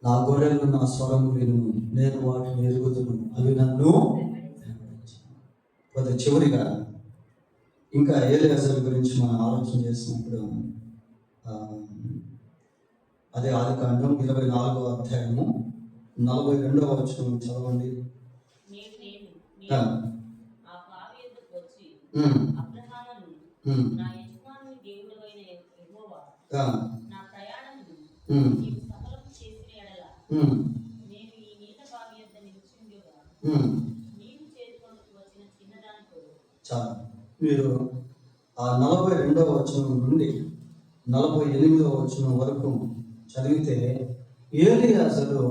నా గొర్రెలు నా స్వరం వినును, నేను వాటిని ఎరుగుదును, అవి నన్ను కొద్ది చివరిగా ఇంకా ఎలీయెజరు గురించి మనం ఆలోచన చేసినప్పుడు అదే ఆదికాండం 24వ అధ్యాయము 42వ వచనం చదవండి. చాలు. మీరు ఆ 42వ వచనం నుండి 48వ వచనం వరకు చదివితే ఎలీయెజరు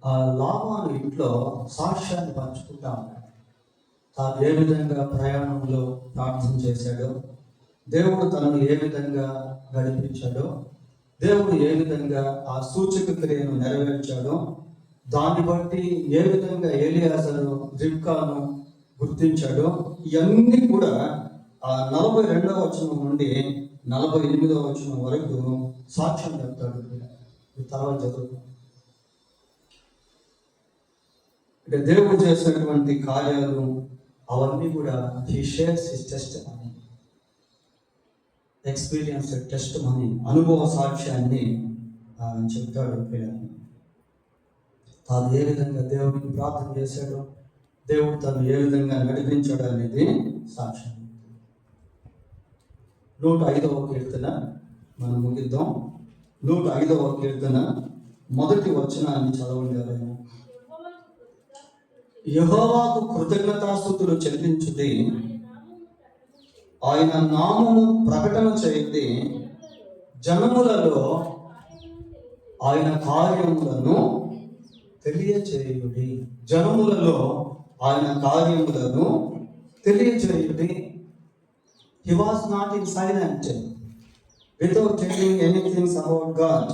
ఆ లాబాను ఇంట్లో సాక్ష్యాన్ని పంచుకుంటా ఉన్నాడు. తాను ఏ విధంగా ప్రయాణంలో ప్రార్థన చేశాడో, దేవుడు తనను ఏ విధంగా నడిపించాడో, దేవుడు ఏ విధంగా ఆ సూచక క్రియను నెరవేర్చాడో, దాన్ని బట్టి ఏ విధంగా ఎలీయెజరు రిబ్కాను గుర్తించాడో, ఇవన్నీ కూడా ఆ 42వ వచనం నుండి 48వ వచనం వరకు సాక్ష్యం చెప్తాడు. తర్వాత చదువు. అంటే దేవుడు చేసినటువంటి కార్యాలు అవన్నీ కూడా he shares his testimony, experience testimony, అనుభవ సాక్ష్యాన్ని చెప్తాడు. తాను ఏ విధంగా దేవుడికి ప్రార్థన చేశాడో, దేవుడు తను ఏ విధంగా నడిపించాడు అనేది సాక్ష్యం. 105వ కీర్తన మనం ముగిద్దాం. 105వ కీర్తన మొదటి వచనాన్ని చదవండి. ఎవరైనా యెహోవాకు కృతజ్ఞతాస్తుతులు చెల్లించుడి, ఆయన నామము ప్రకటన చేయుడి, జనములలో ఆయన కార్యములను తెలియచేయుడి. జనములలో ఆయన కార్యములను తెలియచేయుడి. He was not in silent without telling anything about God.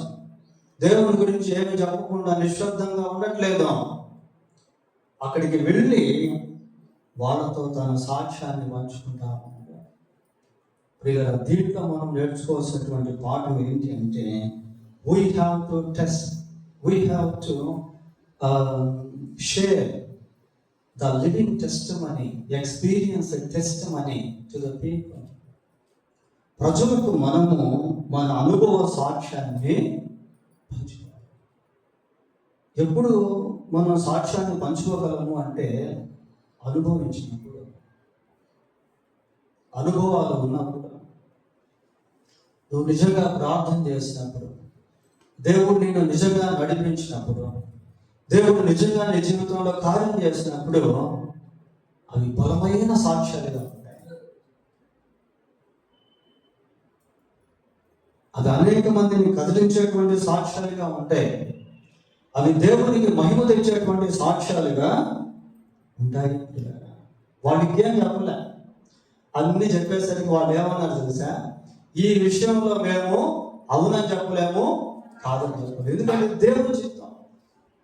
దేవుని గురించి ఏమి చెప్పకుండా నిశ్శబ్దంగా ఉండట్లేదు. అక్కడికి వెళ్ళి వాళ్ళతో తన సాక్ష్యాన్ని పంచుకుంటా ఉన్నాడు. ప్రియులారా, దీంట్లో మనం నేర్చుకోవాల్సినటువంటి పాఠం ఏంటి అంటే, we have to test, we have to share the living testimony, experience and testimony to the people. ప్రజలకు మనము మన అనుభవ సాక్ష్యాన్ని పంచుకోవాలి. ఎప్పుడు మనం సాక్ష్యాన్ని పంచుకోగలము అంటే అనుభవించినప్పుడు, అనుభవాలు ఉన్నప్పుడు, నువ్వు నిజంగా ప్రార్థన చేసినప్పుడు, దేవుడు నిన్ను నిజంగా నడిపించినప్పుడు, దేవుడు నిజంగా నీ జీవితంలో కార్యం చేసినప్పుడు అవి బలమైన సాక్ష్యాలుగా ఉంటాయి. అది అనేక మందిని కదిలించేటువంటి సాక్ష్యాలుగా ఉంటాయి. అవి దేవునికి మహిమ తెచ్చేటువంటి సాక్ష్యాలుగా ఉంటాయి. వాళ్ళకి ఏం చెప్పలే, అన్ని చెప్పేసరికి వాళ్ళు ఏమన్నారు తెలుసా? ఈ విషయంలో మేము అవునని చెప్పలేము, కాదని చెప్పలేము. ఎందుకంటే దేవుని చిత్తం,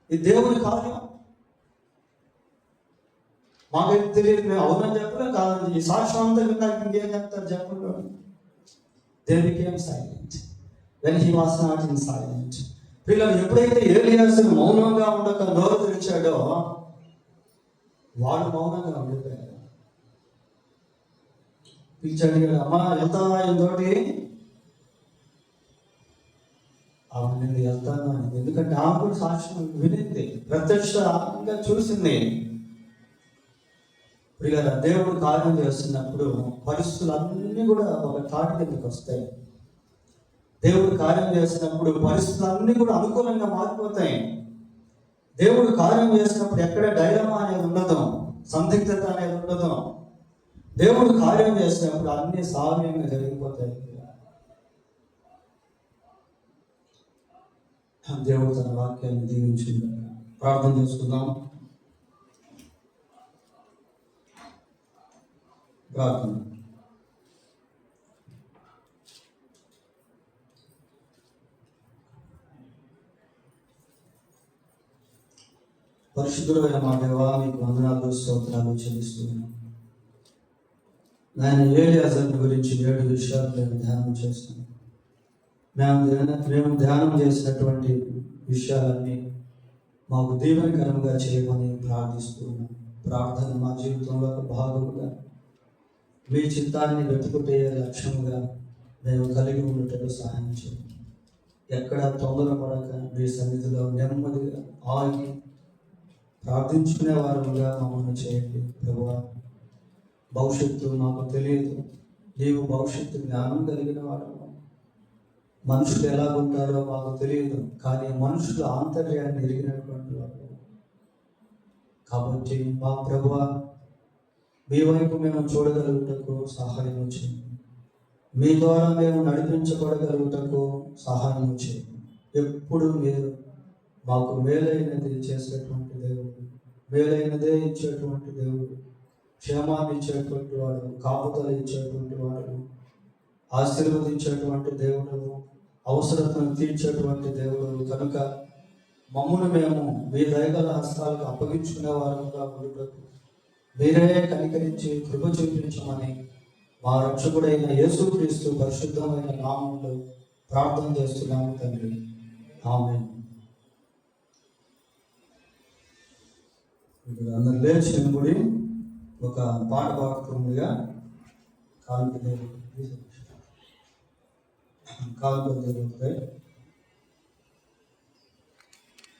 ఇది దేవుని కార్యం. మాకైతే తెలియదు, మేము అవునని చెప్పలేము, కాదని. ఈ సాక్ష్యం అంతా నాకు ఇంకేం చెప్తారు చెప్పండి. They became silent when he was not in silent. పిల్లలు ఎప్పుడైతే ఏలియాసు మౌనంగా ఉండక నోరు తెరిచాడో వాడు మౌనంగా ఉండిపోయాడు. పిలిచాడు, అమ్మా వెళ్తా ఆయనతోటి. ఆమె నేను వెళ్తాను అని, ఎందుకంటే ఆమె కూడా సాక్ష్యం వినింది, ప్రత్యక్షంగా చూసింది. పిల్లల దేవుడు కార్యం చేస్తున్నప్పుడు పరిస్థితులన్నీ కూడా ఒక తాటి కిందకి వస్తాయి. దేవుడు కార్యం చేసినప్పుడు పరిస్థితులన్నీ కూడా అనుకూలంగా మారిపోతాయి. దేవుడు కార్యం చేసినప్పుడు ఎక్కడ డైలమా అనేది ఉండదు, సందిగ్ధత అనేది ఉండదు. దేవుడు కార్యం చేసినప్పుడు అన్ని సామ్యంగా జరిగిపోతాయి. దేవుడు తన వాక్యాన్ని దీవించింది. ప్రార్థన చేసుకుందాం. ప్రార్థన. పరిశుద్ధుడైన మా దేవా, మీకు వందనాలు స్తోత్రాలు చెల్లిస్తున్నాను. నేను ఎలియాజరు గురించి 7 విషయాలు నేను ధ్యానం చేస్తాను. మేము ధ్యానం చేసినటువంటి విషయాలన్నీ మాకు దీవెనకరంగా చేయమని ప్రార్థిస్తున్నాం. ప్రార్థన మా జీవితంలో ఒక భాగముగా, మీ చిత్తాన్ని వెతుకుటే లక్ష్యంగా మేము కలిగి ఉండటకు సహాయం చేయండి. ఎక్కడ తొందరపడక మీ సన్నిధిలో నెమ్మదిగా ఆగి ప్రార్థించుకునే వారుగా మమ్మల్ని చేయండి. ప్రభువా, భవిష్యత్తు మాకు తెలియదు, నీవు భవిష్యత్తు జ్ఞానం కలిగిన వాడు. మనుషులు ఎలా ఉంటారో మాకు తెలియదు, కానీ మనుషుల ఆంతర్యాన్ని ఎరిగినటువంటి వాడు. కాబట్టి మా ప్రభువా, మీ వైపు మేము చూడగలుగుటకు సహాయం చేయండి. మీ ద్వారా మేము నడిపించబడగలుగుటకు సహాయం చేయండి. ఎప్పుడు మీరు మాకు మేలైనది చేసేటువంటి దేవుడు, మేలైనదే ఇచ్చేటువంటి దేవుడు, క్షేమాన్ని ఇచ్చేటువంటి వాడు, కాపుదల ఇచ్చేటువంటి వాడు, ఆశీర్వదించేటువంటి దేవుడు, అవసరతను తీర్చేటువంటి దేవుడు. కనుక మమ్మల్ని మేము మీ దయగల హస్తాలకు అప్పగించుకునే వారంగా ఉండటకు మీరే కనికరించి కృప చూపించమని మా రక్షకుడైన యేసుక్రీస్తు పరిశుద్ధమైన నామములో ప్రార్థన చేస్తున్నాము తండ్రి. ఆమేన్. ఇప్పుడు అందరు లేచి నిలబడి ఒక పాట పాడుతుండగా కాలు జరుగుతాయి.